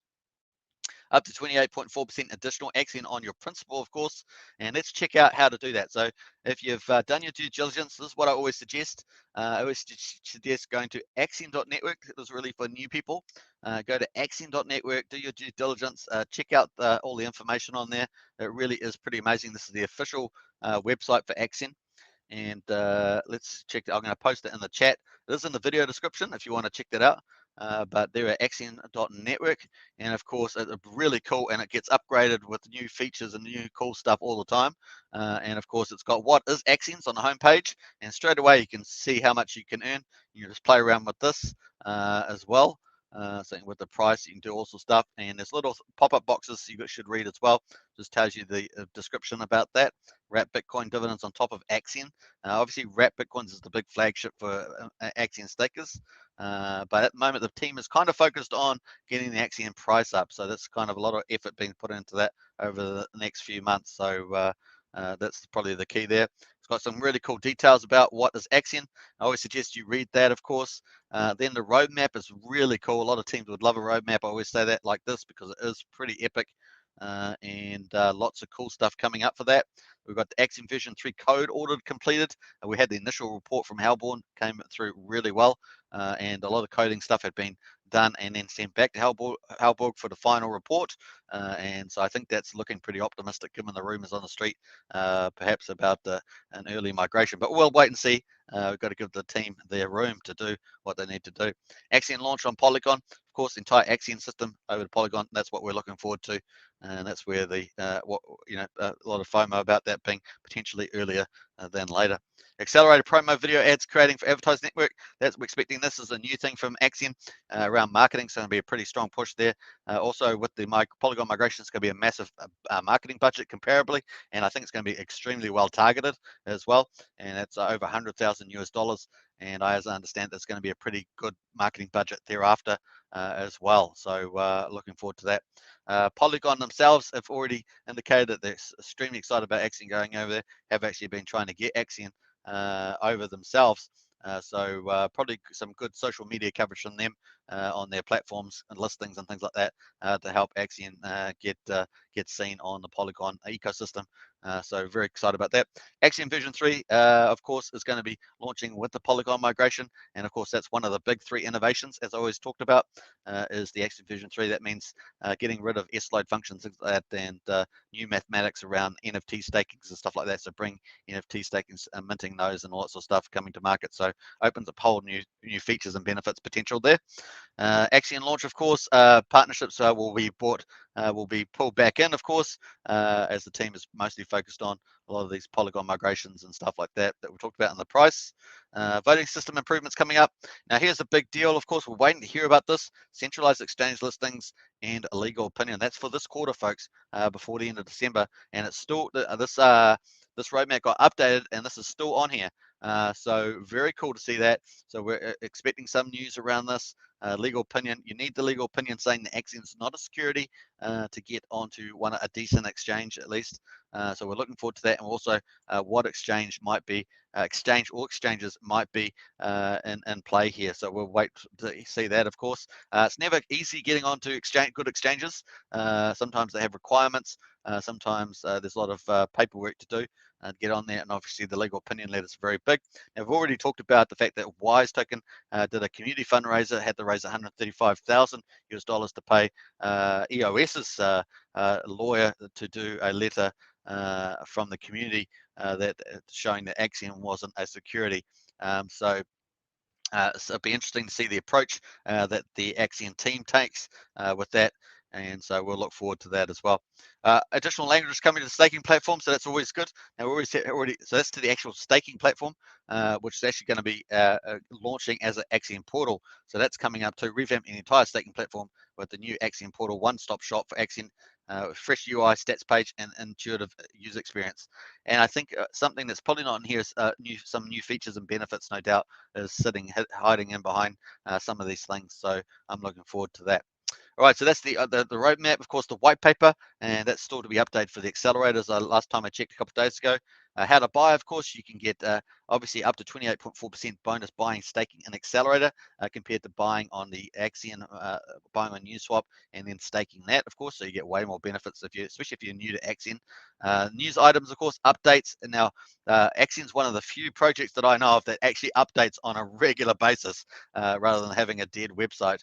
Up to 28.4% additional Axion on your principal, of course. And let's check out how to do that. So if you've done your due diligence, this is what I always suggest. I always suggest going to Axion.network. It was really for new people. Go to Axion.network, do your due diligence, check out all the information on there. It really is pretty amazing. This is the official website for Axion. And let's check. I'm going to post it in the chat. It is in the video description if you want to check that out. But they're at Axion.network, and of course it's really cool, and it gets upgraded with new features and new cool stuff all the time. And of course it's got what is Axions on the homepage, and straight away you can see how much you can earn. You can just play around with this as well. So with the price, you can do all sorts of stuff, and there's little pop-up boxes you should read as well. Just tells you the description about that. Wrap Bitcoin dividends on top of Axion. Obviously, Wrap Bitcoins is the big flagship for Axion stakers. But at the moment, the team is kind of focused on getting the Axion price up. So that's kind of a lot of effort being put into that over the next few months. So that's probably the key there. It's got some really cool details about what is Axion. I always suggest you read that, of course. Then the roadmap is really cool. A lot of teams would love a roadmap. I always say that like this because it is pretty epic. And lots of cool stuff coming up for that. We've got the Axion version 3 code ordered completed. We had the initial report from Halborn, came through really well, and a lot of coding stuff had been done and then sent back to Halborg for the final report. And so I think that's looking pretty optimistic given the rumors on the street, perhaps about an early migration. But we'll wait and see. We've got to give the team their room to do what they need to do. Axion launch on Polygon. Of course, the entire Axion system over to Polygon. That's what we're looking forward to. And that's where the a lot of FOMO about that being potentially earlier than later. Accelerated promo video ads creating for Advertise Network. We're expecting this is a new thing from Axion around marketing, so it'll be a pretty strong push there. Also with the Polygon migration, it's going to be a massive marketing budget comparably, and I think it's going to be extremely well targeted as well. And it's over 100,000 US dollars. And as I understand, there's going to be a pretty good marketing budget thereafter as well. So looking forward to that. Polygon themselves have already indicated that they're extremely excited about Axion going over there, have actually been trying to get Axion over themselves. So probably some good social media coverage from them on their platforms and listings and things like that to help Axion get get seen on the Polygon ecosystem. So very excited about that. Axion version 3, of course, is going to be launching with the Polygon migration. And of course, that's one of the big 3 innovations, as I always talked about, is the Axion version 3. That means getting rid of S-load functions and new mathematics around NFT staking and stuff like that. So bring NFT staking, minting those and all that sort of stuff coming to market. So opens up whole new features and benefits potential there. Axion launch, of course, partnerships will be pulled back in, of course, as the team is mostly focused on a lot of these Polygon migrations and stuff like that we talked about in the price. Voting system improvements coming up. Now, here's a big deal. Of course, we're waiting to hear about this. Centralized exchange listings and a legal opinion. That's for this quarter, folks, before the end of December. And it's still, this roadmap got updated, and this is still on here. So very cool to see that. So we're expecting some news around this. Legal opinion. You need the legal opinion saying that Axion's not a security to get onto a decent exchange at least. So we're looking forward to that, and also what exchange might be exchange or exchanges might be in play here. So we'll wait to see that. Of course, it's never easy getting onto good exchanges. Sometimes they have requirements. Sometimes there's a lot of paperwork to do. Get on there, and obviously the legal opinion letter is very big. Now, we've already talked about the fact that Wise Token did a community fundraiser, had to raise $135,000 to pay EOS's lawyer to do a letter from the community that showing that Axion wasn't a security. So it'll be interesting to see the approach that the Axion team takes with that. And so we'll look forward to that as well. Additional languages coming to the staking platform, so that's always good. Now we're so that's to the actual staking platform, which is actually going to be launching as an Axion portal. So that's coming up to revamping the entire staking platform with the new Axion portal, one-stop shop for Axion, fresh UI, stats page, and intuitive user experience. And I think something that's probably not in here is some new features and benefits, no doubt, is hiding in behind some of these things. So I'm looking forward to that. All right, so that's the roadmap, of course, the white paper, and that's still to be updated for the accelerators. Last time I checked a couple of days ago. How to buy, of course, you can get obviously up to 28.4% bonus buying staking an accelerator compared to buying on the Axion, buying on Uniswap and then staking that, of course. So you get way more benefits especially if you're new to Axion. News items, of course, updates. And now Axion's one of the few projects that I know of that actually updates on a regular basis rather than having a dead website.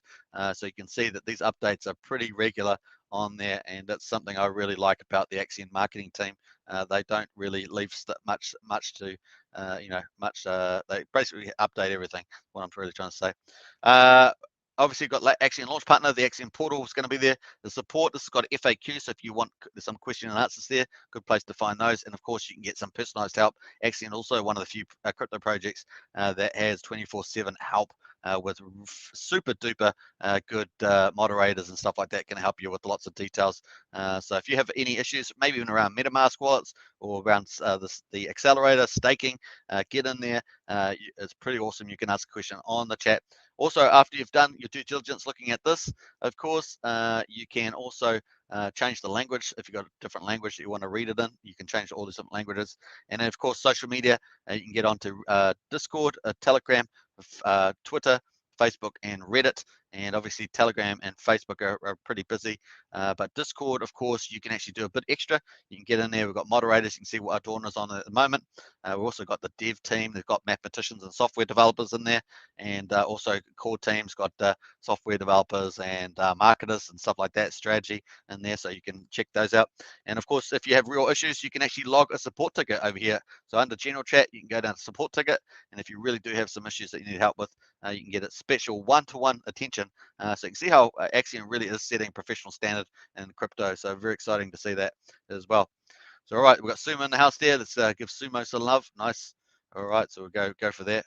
So you can see that these updates are pretty regular on there, and that's something I really like about the Axion marketing team. They don't really leave much to they basically update everything. What I'm really trying to say. Obviously, you've got Axion launch partner. The Axion portal is going to be there. The support, this has got FAQ, so if you want some question and answers there, good place to find those. And of course, you can get some personalized help. Axion also one of the few crypto projects that has 24/7 help with super duper good moderators and stuff like that, can help you with lots of details. So if you have any issues, maybe even around MetaMask wallets or around the accelerator staking, get in there. It's pretty awesome. You can ask a question on the chat. Also, after you've done your due diligence looking at this, of course, you can also change the language. If you've got a different language that you want to read it in, you can change all the different languages. And then, of course, social media, you can get onto Discord, Telegram, Twitter, Facebook, and Reddit. And obviously, Telegram and Facebook are pretty busy. But Discord, of course, you can actually do a bit extra. You can get in there. We've got moderators. You can see what Adorno's on at the moment. We've also got the dev team. They've got mathematicians and software developers in there. And also core teams got software developers and marketers and stuff like that, strategy in there. So you can check those out. And of course, if you have real issues, you can actually log a support ticket over here. So under general chat, you can go down to support ticket. And if you really do have some issues that you need help with, you can get a special one-to-one attention. So you can see how Axion really is setting professional standard in crypto. So very exciting to see that as well. So all right, we've got Sumo in the house there. Let's give Sumo some love. Nice. All right, so we'll go for that.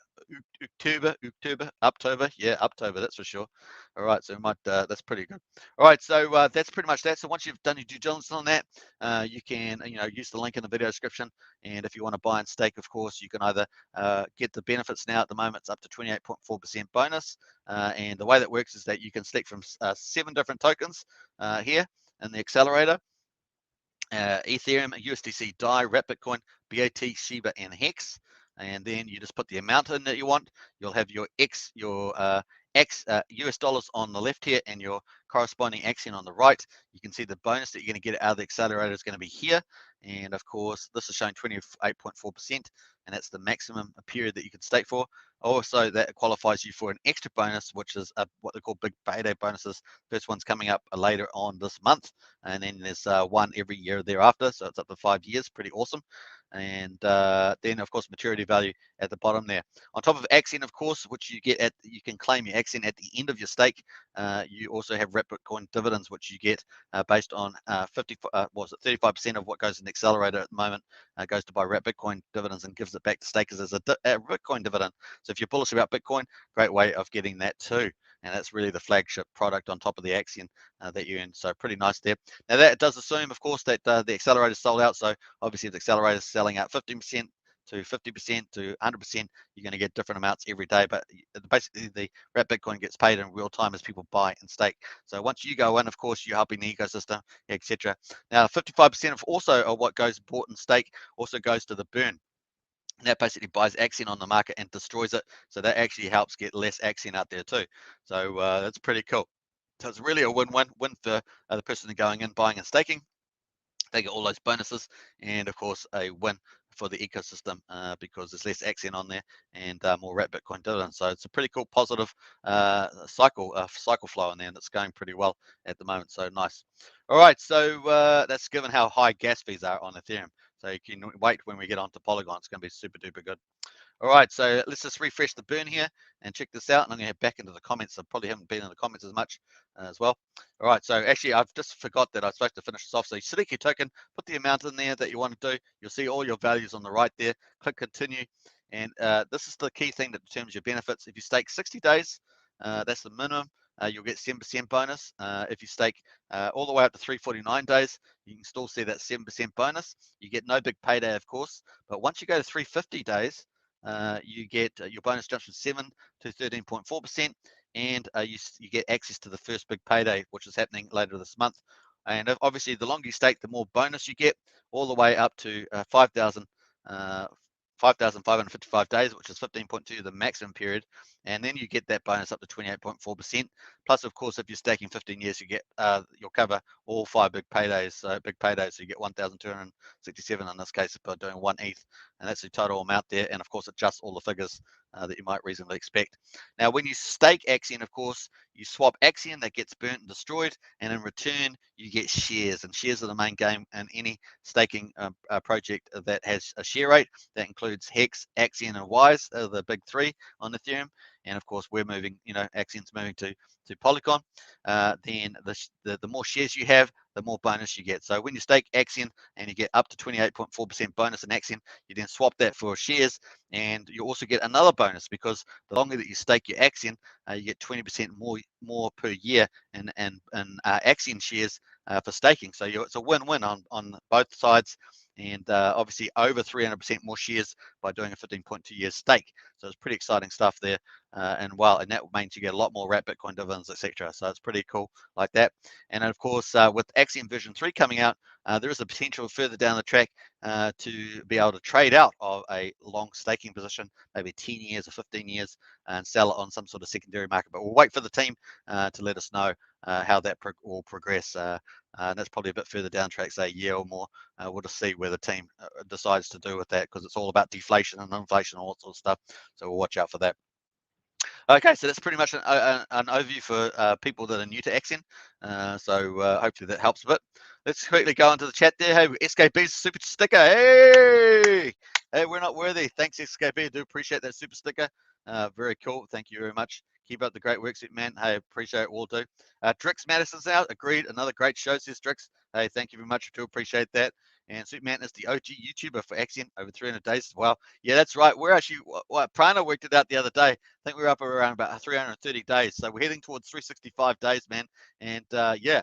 October, yeah, October, that's for sure. All right, so we might that's pretty good. All right, so that's pretty much that. So once you've done your due diligence on that, you can use the link in the video description. And if you want to buy and stake, of course, you can either get the benefits now. At the moment, it's up to 28.4% bonus. And the way that works is that you can select from 7 different tokens here in the accelerator. Ethereum, USDC, DAI, Wrap Bitcoin, BAT, Shiba, and Hex. And then you just put the amount in that you want. You'll have your US dollars on the left here and your corresponding Axion on the right. You can see the bonus that you're going to get out of the accelerator is going to be here. And of course, this is showing 28.4%, and that's the maximum period that you can stake for. Also, that qualifies you for an extra bonus, which is what they call big payday bonuses. First one's coming up later on this month, and then there's one every year thereafter, so it's up to 5 years. Pretty awesome. And then, of course, maturity value at the bottom there. On top of Axion, of course, which you get you can claim your Axion at the end of your stake. You also have Wrapped Bitcoin dividends, which you get based on 35% of what goes in the accelerator at the moment goes to buy Wrapped Bitcoin dividends and gives it back to stakers as a Bitcoin dividend. So if you're bullish about Bitcoin, great way of getting that too. And that's really the flagship product on top of the Axion that you earn. So pretty nice there. Now that does assume, of course, that the accelerator is sold out. So obviously, if the accelerator is selling out 15% to 50% to 100%, you're going to get different amounts every day. But basically, the Wrapped Bitcoin gets paid in real time as people buy and stake. So once you go in, of course, you're helping the ecosystem, etc. Now, 55% of also of what goes bought and stake also goes to the burn. And that basically buys Axion on the market and destroys it. So that actually helps get less Axion out there too. So that's pretty cool. So it's really a win-win for the person going in, buying and staking. They get all those bonuses, and of course a win for the ecosystem because there's less Axion on there and more Wrapped Bitcoin dividends. So it's a pretty cool positive cycle flow in there, and it's going pretty well at the moment. So nice. All right, so that's given how high gas fees are on Ethereum. So you can wait when we get onto Polygon. It's going to be super duper good. All right, so let's just refresh the burn here and check this out. And I'm going to head back into the comments. I probably haven't been in the comments as much as well. All right, so actually I've just forgot that I was supposed to finish this off. So select your token, put the amount in there that you want to do. You'll see all your values on the right there. Click continue. And this is the key thing that determines your benefits. If you stake 60 days, that's the minimum. You'll get 7% bonus. If you stake all the way up to 349 days, you can still see that 7% bonus. You get no big payday, of course. But once you go to 350 days, you get your bonus jumps from 7 to 13.4%, and you get access to the first big payday, which is happening later this month. And obviously, the longer you stake, the more bonus you get, all the way up to 5,555 days, which is 15.2, the maximum period. And then you get that bonus up to 28.4%. Plus, of course, if you're staking 15 years, you get you'll cover all 5 big paydays. So you get 1,267 in this case by doing 1 ETH, and that's the total amount there. And of course, adjusts all the figures that you might reasonably expect. Now, when you stake Axion, of course, you swap Axion that gets burnt and destroyed, and in return, you get shares. And shares are the main game in any staking project that has a share rate. That includes Hex, Axion, and Wise, the big 3 on Ethereum. And of course, we're moving, Axion's moving to Polygon. Then the more shares you have, the more bonus you get. So when you stake Axion and you get up to 28.4% bonus in Axion, you then swap that for shares, and you also get another bonus because the longer that you stake your Axion, you get 20% more per year in Axion shares for staking. So it's a win-win on both sides, and obviously over 300% more shares by doing a 15.2-year stake. So it's pretty exciting stuff there, and that means you get a lot more Wrapped Bitcoin dividends, etc. So it's pretty cool like that. And of course, with Axion version 3 coming out, there is a potential further down the track to be able to trade out of a long staking position, maybe 10 years or 15 years, and sell it on some sort of secondary market. But we'll wait for the team to let us know how that will progress. And that's probably a bit further down track, say a year or more. We'll just see where the team decides to do with that, because it's all about deflation and inflation and all that sort of stuff. So we'll watch out for that. Okay, so that's pretty much an overview for people that are new to Axion. So hopefully that helps a bit. Let's quickly go into the chat there. Hey, SKB's super sticker. Hey, we're not worthy. Thanks, SKB. I do appreciate that super sticker. Very cool. Thank you very much. Keep up the great work, Superman. Hey, appreciate it. We'll do. Drix Madison's out. Agreed. Another great show, says Drix. Hey, thank you very much. I do appreciate that. And Superman is the OG YouTuber for Axion, over 300 days. Wow. Yeah, that's right. We're actually, Prana worked it out the other day. I think we're up around about 330 days. So we're heading towards 365 days, man. And yeah,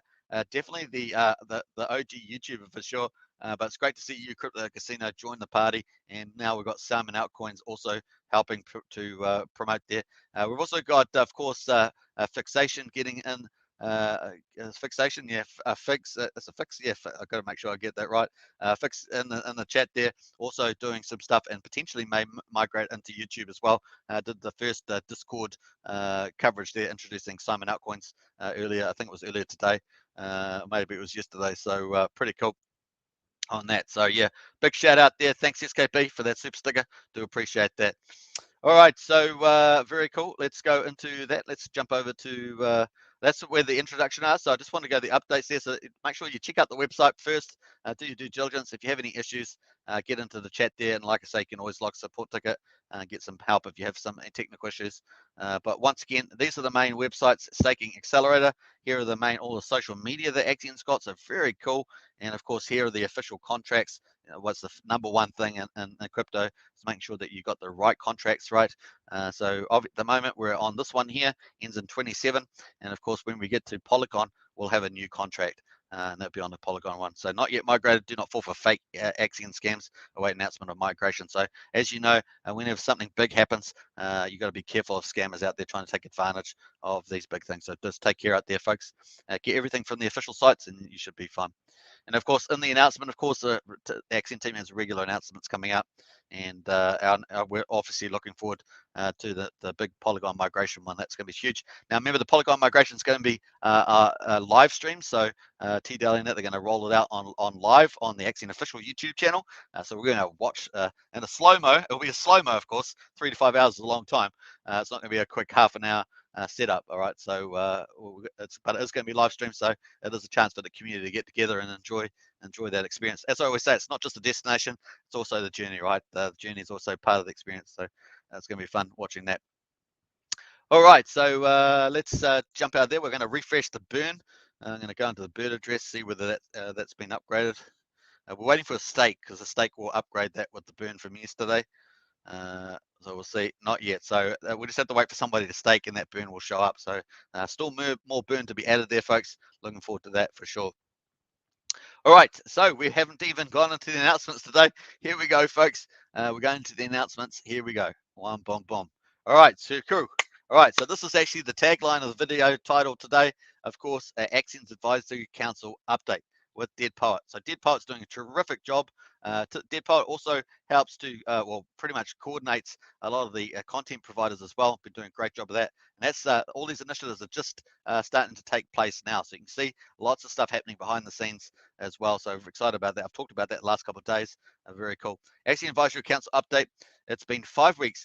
definitely the OG YouTuber for sure. But it's great to see you, Crypto Casino, join the party. And now we've got Sam and Altcoins also helping to promote there. We've also got, of course, Fixation getting in fixation, yeah, fix. It's a fix, yeah. I've got to make sure I get that right. Fix in the chat there. Also doing some stuff and potentially may migrate into YouTube as well. Did the first Discord coverage there, introducing Simon Altcoins earlier. I think it was earlier today. Maybe it was yesterday. So pretty cool on that. So yeah, big shout out there. Thanks SKP for that super sticker. Do appreciate that. All right, so very cool. Let's go into that. Let's jump over to that's where the introduction are. So I just want to go to the updates there. So make sure you check out the website first. Do your due diligence. If you have any issues, get into the chat there. And like I say, you can always log support ticket and get some help if you have some technical issues. But once again, these are the main websites. Staking Accelerator. Here are the main all the social media that Axion's got. So very cool. And of course, here are the official contracts. What's the number one thing in crypto is making sure that you got the right contracts right. So at the moment we're on this one here, ends in 27, and of course when we get to Polygon, we'll have a new contract, and that'll be on the Polygon one. So not yet migrated. Do not fall for fake Axion scams. Await announcement of migration. So as you know, whenever something big happens, you got to be careful of scammers out there trying to take advantage of these big things. So just take care out there, folks. Get everything from the official sites, and you should be fine. And of course, in the announcement, of course, the Axion team has regular announcements coming out, and we're obviously looking forward to the big Polygon migration one. That's going to be huge. Now, remember, the Polygon migration is going to be a live stream, so TDL Net, they're going to roll it out on live on the Axion official YouTube channel. So we're going to watch in a slow-mo. It'll be a slow-mo, of course. 3 to 5 hours is a long time. It's not going to be a quick half an hour setup. All right, so but it is going to be live stream, so it is a chance for the community to get together and enjoy that experience. As I always say, it's not just a destination, it's also the journey, right? The journey is also part of the experience, so it's going to be fun watching that. All right, so let's jump out there. We're going to refresh the burn. I'm going to go into the burn address, see whether that's been upgraded. We're waiting for a stake because the stake will upgrade that with the burn from yesterday. So we'll see. Not yet. So we just have to wait for somebody to stake, and that burn will show up. So still more burn to be added there, folks. Looking forward to that for sure. All right, so we haven't even gone into the announcements today. Here we go, folks. We're going to the announcements. Here we go. One bomb bomb. All right, so cool. All right, so this is actually the tagline of the video title today. Of course, Axion's Advisory Council update with Dead Poet. So Dead Poet's doing a terrific job. Dead Poet also helps to, well, pretty much coordinates a lot of the content providers as well. Been doing a great job of that. And that's all these initiatives are just starting to take place now. So you can see lots of stuff happening behind the scenes as well. So we're excited about that. I've talked about that the last couple of days. Very cool. Axion Advisory Council update. It's been 5 weeks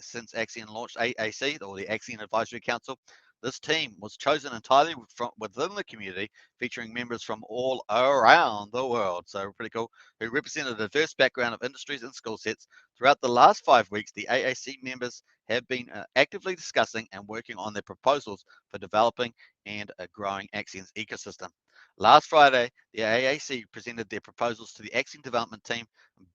since Axion launched AAC, or the Axion Advisory Council. This team was chosen entirely from within the community, featuring members from all around the world. So pretty cool, who represent a diverse background of industries and skill sets. Throughout the last 5 weeks, the AAC members have been actively discussing and working on their proposals for developing and growing Axion's ecosystem. Last Friday, the AAC presented their proposals to the Axion development team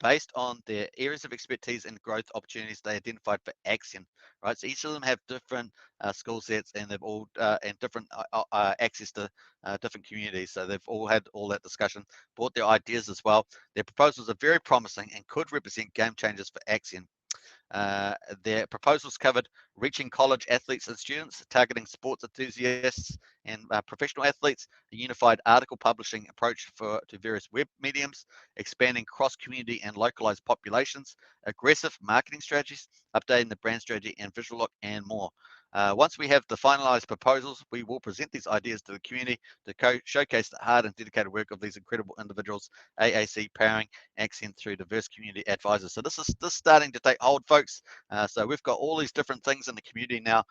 based on their areas of expertise and growth opportunities they identified for Axion. Right, so each of them have different skill sets, and they've all and different access to different communities. So they've all had all that discussion, brought their ideas as well. Their proposals are very promising and could represent game changers for Axion. Their proposals covered reaching college athletes and students, targeting sports enthusiasts and professional athletes, a unified article publishing approach to various web mediums, expanding cross-community and localized populations, aggressive marketing strategies, updating the brand strategy and visual look, and more. Once we have the finalized proposals, we will present these ideas to the community to showcase the hard and dedicated work of these incredible individuals. AAC powering Axion through diverse community advisors. So this is starting to take hold, folks. So we've got all these different things in the community now.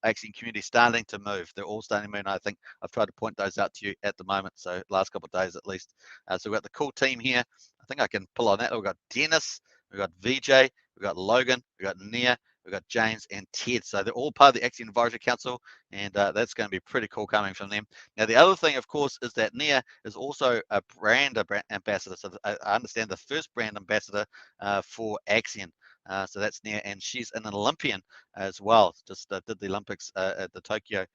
Axion community starting to move. They're all starting to move. And I think I've tried to point those out to you at the moment. So last couple of days at least. So we've got the cool team here. I think I can pull on that. We've got Dennis, we've got VJ, we've got Logan, we've got Nia, we've got James and Ted. So they're all part of the Axion Advisory Council, and that's going to be pretty cool coming from them. Now, the other thing, of course, is that Nia is also a brand ambassador. So I understand the first brand ambassador for Axion. So that's Nia, and she's an Olympian as well. Just did the Olympics at the Tokyo.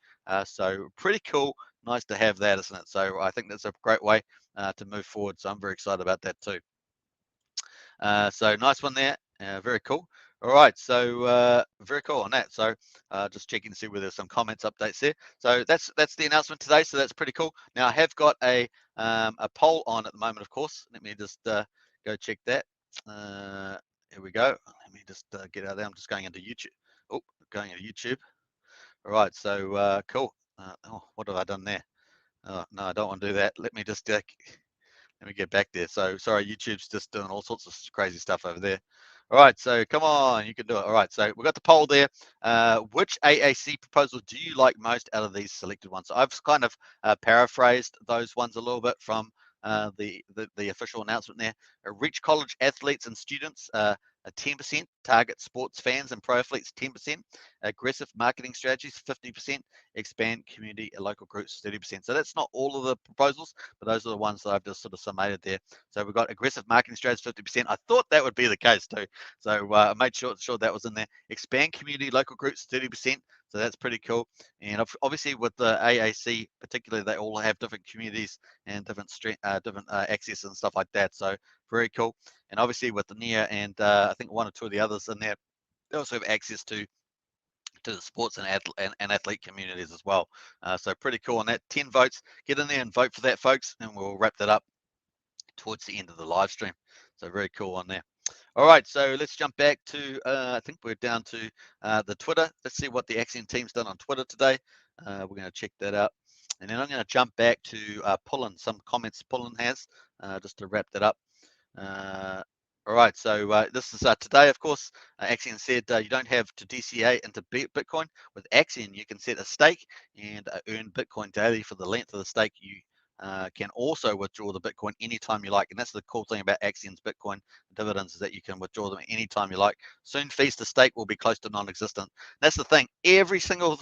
So pretty cool. Nice to have that, isn't it? So I think that's a great way to move forward. So I'm very excited about that too. So nice one there. Very cool. All right, so very cool on that. So just checking to see whether there's some comments updates there. So that's the announcement today. So that's pretty cool. Now I have got a poll on at the moment, of course. Let me just go check that. Here we go. Let me just get out of there. I'm just going into YouTube. Oh, going into YouTube. All right, so cool. Oh, what have I done there? Oh, no, I don't want to do that. Let me just let me get back there. So sorry, YouTube's just doing all sorts of crazy stuff over there. All right, so come on, you can do it. All right, so we've got the poll there. Which AAC proposal do you like most out of these selected ones? So I've kind of paraphrased those ones a little bit from the official announcement there. Reach college athletes and students, a 10%, target sports fans and pro athletes 10%, aggressive marketing strategies 50%, expand community and local groups 30%. So that's not all of the proposals, but those are the ones that I've just sort of summated there. So we've got aggressive marketing strategies 50%. I thought that would be the case too. So I made sure that was in there. Expand community local groups 30%. So that's pretty cool. And obviously with the AAC, particularly, they all have different communities and different access and stuff like that. So very cool. And obviously with the NIA and I think one or two of the others in there, they also have access to the sports and athlete communities as well. So pretty cool on that. 10 votes. Get in there and vote for that, folks, and we'll wrap that up towards the end of the live stream. So very cool on there. All right, so let's jump back to, I think we're down to the Twitter. Let's see what the Axion team's done on Twitter today. We're going to check that out. And then I'm going to jump back to Pullen, some comments Pullen has, just to wrap that up. All right, so this is today, of course. Axion said you don't have to DCA into Bitcoin. With Axion, you can set a stake and earn Bitcoin daily for the length of the stake. You can also withdraw the Bitcoin anytime you like. And that's the cool thing about Axion's Bitcoin dividends, is that you can withdraw them anytime you like. Soon fees to stake will be close to non-existent. That's the thing. Every single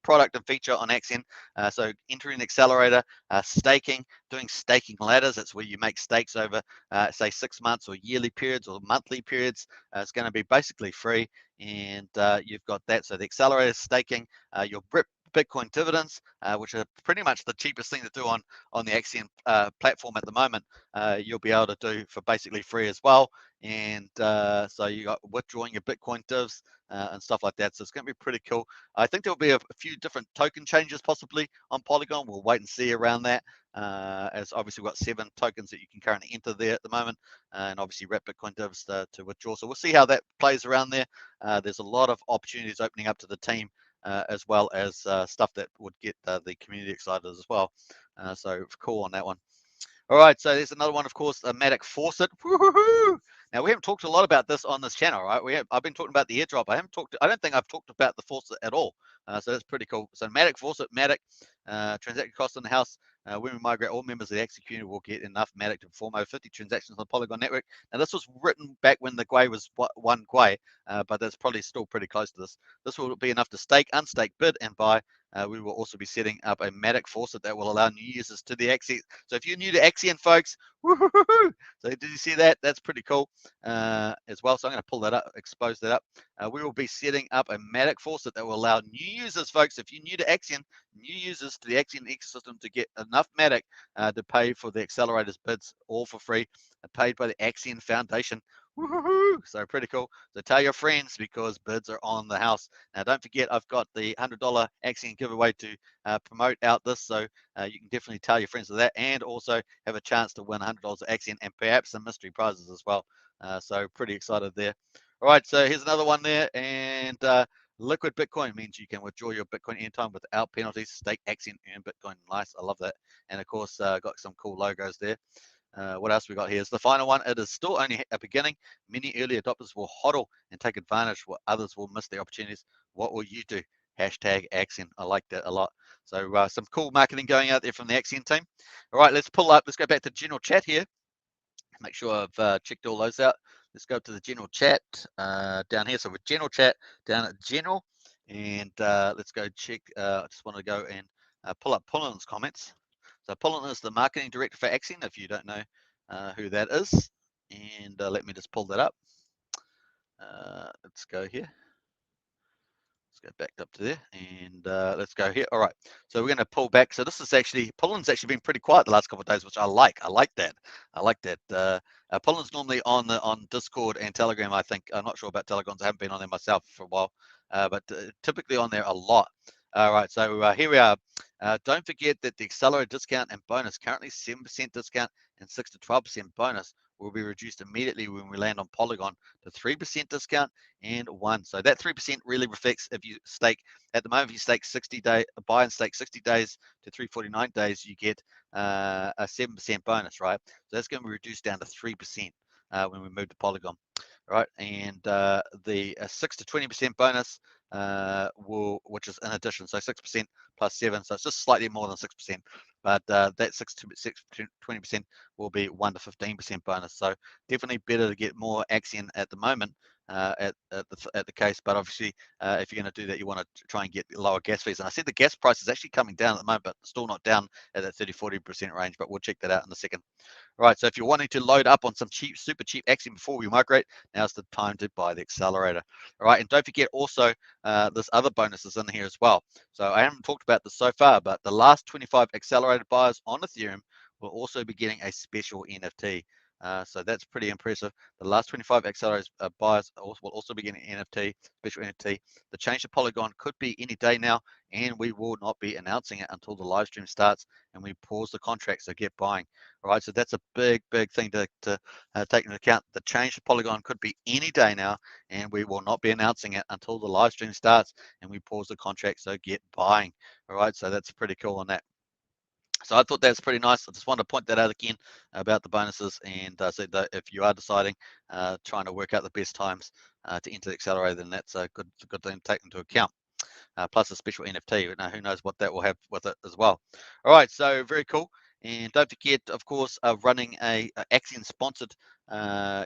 product and feature on Axion, so entering an accelerator, staking, doing staking ladders, that's where you make stakes over, say 6 months or yearly periods or monthly periods. It's going to be basically free. And you've got that. So the accelerator staking, your Bitcoin dividends, which are pretty much the cheapest thing to do on the Axion platform at the moment, you'll be able to do for basically free as well. And so you got withdrawing your Bitcoin divs and stuff like that. So it's going to be pretty cool. I think there'll be a few different token changes possibly on Polygon. We'll wait and see around that. As obviously we've got 7 tokens that you can currently enter there at the moment, and obviously wrap Bitcoin divs to withdraw. So we'll see how that plays around there. There's a lot of opportunities opening up to the team, as well as stuff that would get the community excited as well. So cool on that one. All right, so there's another one, of course, a Matic Faucet. Woo-hoo-hoo! Now we haven't talked a lot about this on this channel, right? I've been talking about the airdrop. I don't think I've talked about the Faucet at all. So that's pretty cool. So Matic Faucet, Matic, transaction cost in the house. When we migrate, all members of the Axion community will get enough Matic to perform over 50 transactions on the Polygon network. Now this was written back when the Gwei was 1 Gwei, but that's probably still pretty close to this. This will be enough to stake, unstake, bid, and buy. We will also be setting up a Matic Faucet that will allow new users to the Axion. So if you're new to Axion, folks, woo-hoo-hoo-hoo. So did you see that? That's pretty cool as well. So I'm going to pull that up, expose that up. We will be setting up a Matic Faucet that will allow new users, folks, if you're new to Axion, new users to the Axion ecosystem to get enough Matic to pay for the accelerators bids, all for free, paid by the Axion Foundation. Woohoo! So pretty cool. So tell your friends, because bids are on the house. Now don't forget, I've got the $100 Axion giveaway to promote out this, so you can definitely tell your friends of that, and also have a chance to win $100 of Axion and perhaps some mystery prizes as well. So pretty excited there. All right, so here's another one there, and liquid Bitcoin means you can withdraw your Bitcoin anytime without penalties. Stake Axion, earn Bitcoin. Nice, I love that. And of course, got some cool logos there. What else we got here is the final one. It is still only a beginning. Many early adopters will hodl and take advantage, while others will miss the opportunities. What will you do? Hashtag Axion. I like that a lot. So some cool marketing going out there from the Axion team. All right, let's pull up. Let's go back to general chat here. Make sure I've checked all those out. Let's go to the general chat down here. So with general chat down at general, and let's go check. I just want to go and pull up Pullen's comments. So Pullen is the marketing director for Axion, if you don't know who that is. And let me just pull that up. Let's go here. go back up to there, and let's go here. All right, so we're going to pull back. So this is actually, Pulling's actually been pretty quiet the last couple of days, which I like. I like that. Pulling's normally on Discord and Telegram, I think. I'm not sure about Telegrams. I haven't been on there myself for a while, but typically on there a lot. All right, so here we are. Don't forget that the accelerator discount and bonus, currently 7% discount and 6 to 12% bonus, will be reduced immediately when we land on Polygon to 3% discount and 1. So that 3% really reflects if you stake, at the moment, if you stake 60 day, buy and stake 60 days to 349 days, you get a 7% bonus, right? So that's going to be reduced down to 3% when we move to Polygon, right? And the 6 to 20% bonus which is in addition, so 6% plus 7, so it's just slightly more than 6%, but that 6 to 20% will be 1 to 15% bonus. So definitely better to get more Axion at the moment at the case, but obviously if you're going to do that, you want to try and get lower gas fees. And I said the gas price is actually coming down at the moment, but still not down at that 30-40% range, but we'll check that out in a second. All right, so if you're wanting to load up on some cheap, super cheap Axion before we migrate, now's the time to buy the accelerator. All right, and don't forget also there's other bonuses in here as well. So I haven't talked about this so far, but the last 25 accelerated buyers on Ethereum will also be getting a special NFT. So that's pretty impressive. The last 25 accelerated buyers will also be getting NFT, special NFT. The change to Polygon could be any day now, and we will not be announcing it until the live stream starts and we pause the contract, so get buying. All right, so that's a big thing to take into account. The change to Polygon could be any day now, and we will not be announcing it until the live stream starts and we pause the contract, so get buying. All right, so that's pretty cool on that. So I thought that's pretty nice. I just wanted to point that out again about the bonuses, and so that if you are deciding, trying to work out the best times to enter the accelerator, then that's a good thing to take into account. Plus a special NFT. Now, who knows what that will have with it as well. All right, so very cool. And don't forget, of course, running a Axion sponsored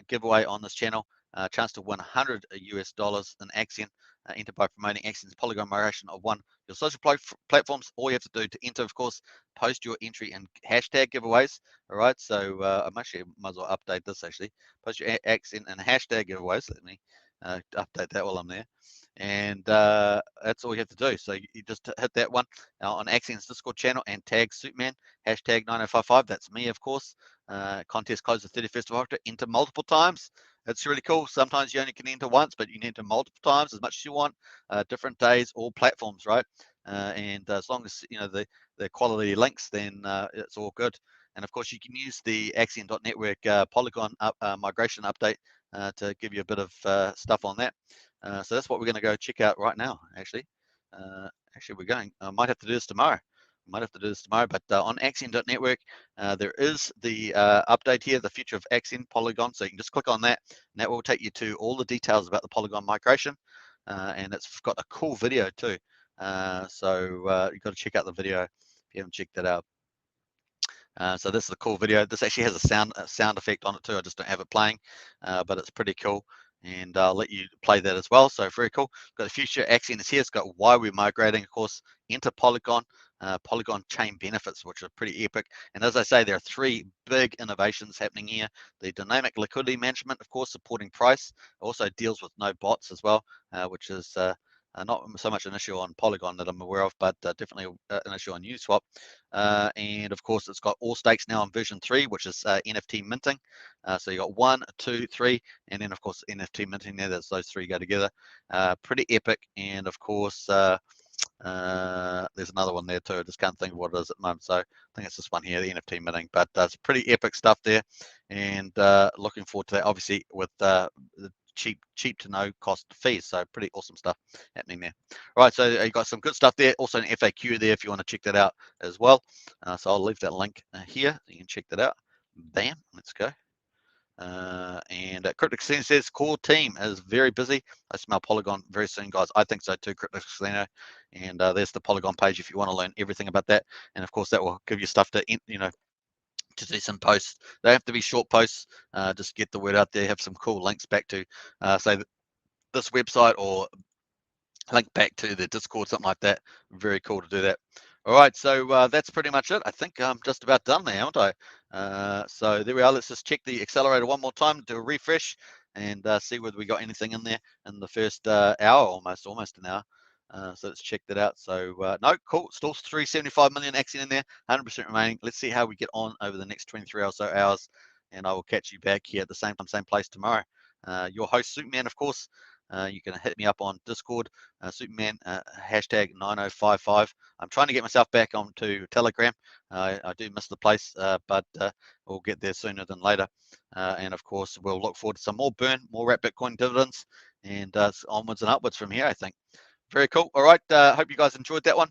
giveaway on this channel. Chance to win $100 US in Axion. Enter by promoting Axion's Polygon migration of one your social platforms. All you have to do to enter, of course, post your entry and hashtag giveaways. All right, so I'm actually might as well update this actually. Post your Axion and hashtag giveaways. Let me update that while I'm there. And that's all you have to do. So you just hit that one on Axion's Discord channel and tag Suitman, hashtag 9055. That's me, of course. Contest closes 31st of October. Enter multiple times. It's really cool. Sometimes you only can enter once, but you can enter multiple times as much as you want. Different days, all platforms, right? And as long as you know the quality links, then it's all good. And of course, you can use the Axion.network Polygon migration update to give you a bit of stuff on that. So that's what we're going to go check out right now. Actually, we're going. I might have to do this tomorrow. But on Axion.network, there is the update here, the future of Axion Polygon. So you can just click on that, and that will take you to all the details about the Polygon migration. And it's got a cool video too. So you've got to check out the video if you haven't checked that out. So this is a cool video. This actually has a sound effect on it too. I just don't have it playing, but it's pretty cool. And I'll let you play that as well. So very cool. Got the future Axion is here. It's got why we're migrating, of course, into Polygon, Polygon chain benefits, which are pretty epic. And as I say, there are 3 big innovations happening here. The dynamic liquidity management, of course, supporting price. Also deals with no bots as well, which is not so much an issue on Polygon that I'm aware of, but definitely an issue on Uniswap. And of course, it's got all stakes now on version 3, which is NFT minting. So you got 1, 2, 3, and then of course NFT minting there. Those 3 go together. Pretty epic. And of course, there's another one there too. I just can't think of what it is at the moment. So I think it's this one here, the NFT minting. But it's pretty epic stuff there. And looking forward to that. Obviously, with the cheap to no cost fees, so pretty awesome stuff happening there. All right, so you got some good stuff there. Also an FAQ there if you want to check that out as well. So I'll leave that link here. You can check that out. Bam, let's go. And Crypto Casino says core team is very busy. I smell Polygon very soon, guys. I think so too, Crypto Casino. And there's the Polygon page if you want to learn everything about that. And of course, that will give you stuff to to do some posts. They have to be short posts, just get the word out there, have some cool links back to say this website or link back to the Discord, something like that. Very cool to do that. All right, so that's pretty much it. I think I'm just about done there, aren't I? So there we are. Let's just check the accelerator one more time, do a refresh, and see whether we got anything in there in the first hour, almost an hour. So let's check that out. So no, cool. Still 375 million Axion in there, 100% remaining. Let's see how we get on over the next 23 or so hours, and I will catch you back here at the same time, same place tomorrow. Your host, Superman, of course. You can hit me up on Discord, Superman, hashtag 9055. I'm trying to get myself back onto Telegram. I do miss the place, but we'll get there sooner than later. And of course, we'll look forward to some more burn, more wrap Bitcoin dividends, and onwards and upwards from here, I think. Very cool. All right. Hope you guys enjoyed that one.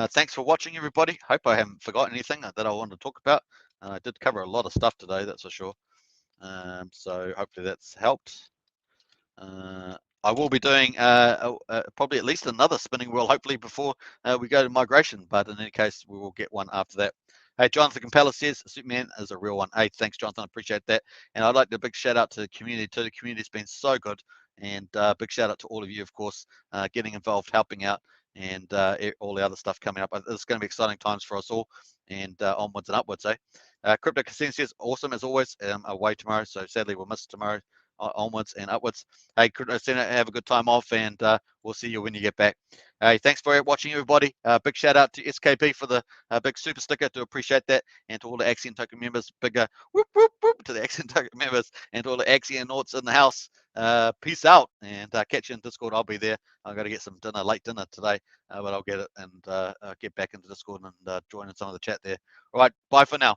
Thanks for watching, everybody. Hope I haven't forgotten anything that I wanted to talk about. I did cover a lot of stuff today, that's for sure. So hopefully that's helped. I will be doing probably at least another spinning wheel, hopefully before we go to migration. But in any case, we will get one after that. Hey, Jonathan Capella says Superman is a real one. Hey, thanks, Jonathan. I appreciate that. And I'd like to big shout out to the community too. The community's been so good. And big shout out to all of you, of course, getting involved, helping out, and all the other stuff coming up. It's going to be exciting times for us all, and onwards and upwards, eh? Crypto Casino says awesome as always. Away tomorrow, so sadly we'll miss tomorrow. Onwards and upwards. Hey, have a good time off, and we'll see you when you get back. Hey, thanks for watching, everybody. Big shout out to SKP for the big super sticker. Do appreciate that, and to all the Axion Token members. Big whoop whoop whoop to the Axion Token members, and to all the Axion Nauts in the house. Peace out, and catch you in Discord. I'll be there. I'm going to get some dinner, late dinner today, but I'll get it and get back into Discord and join in some of the chat there. All right, bye for now.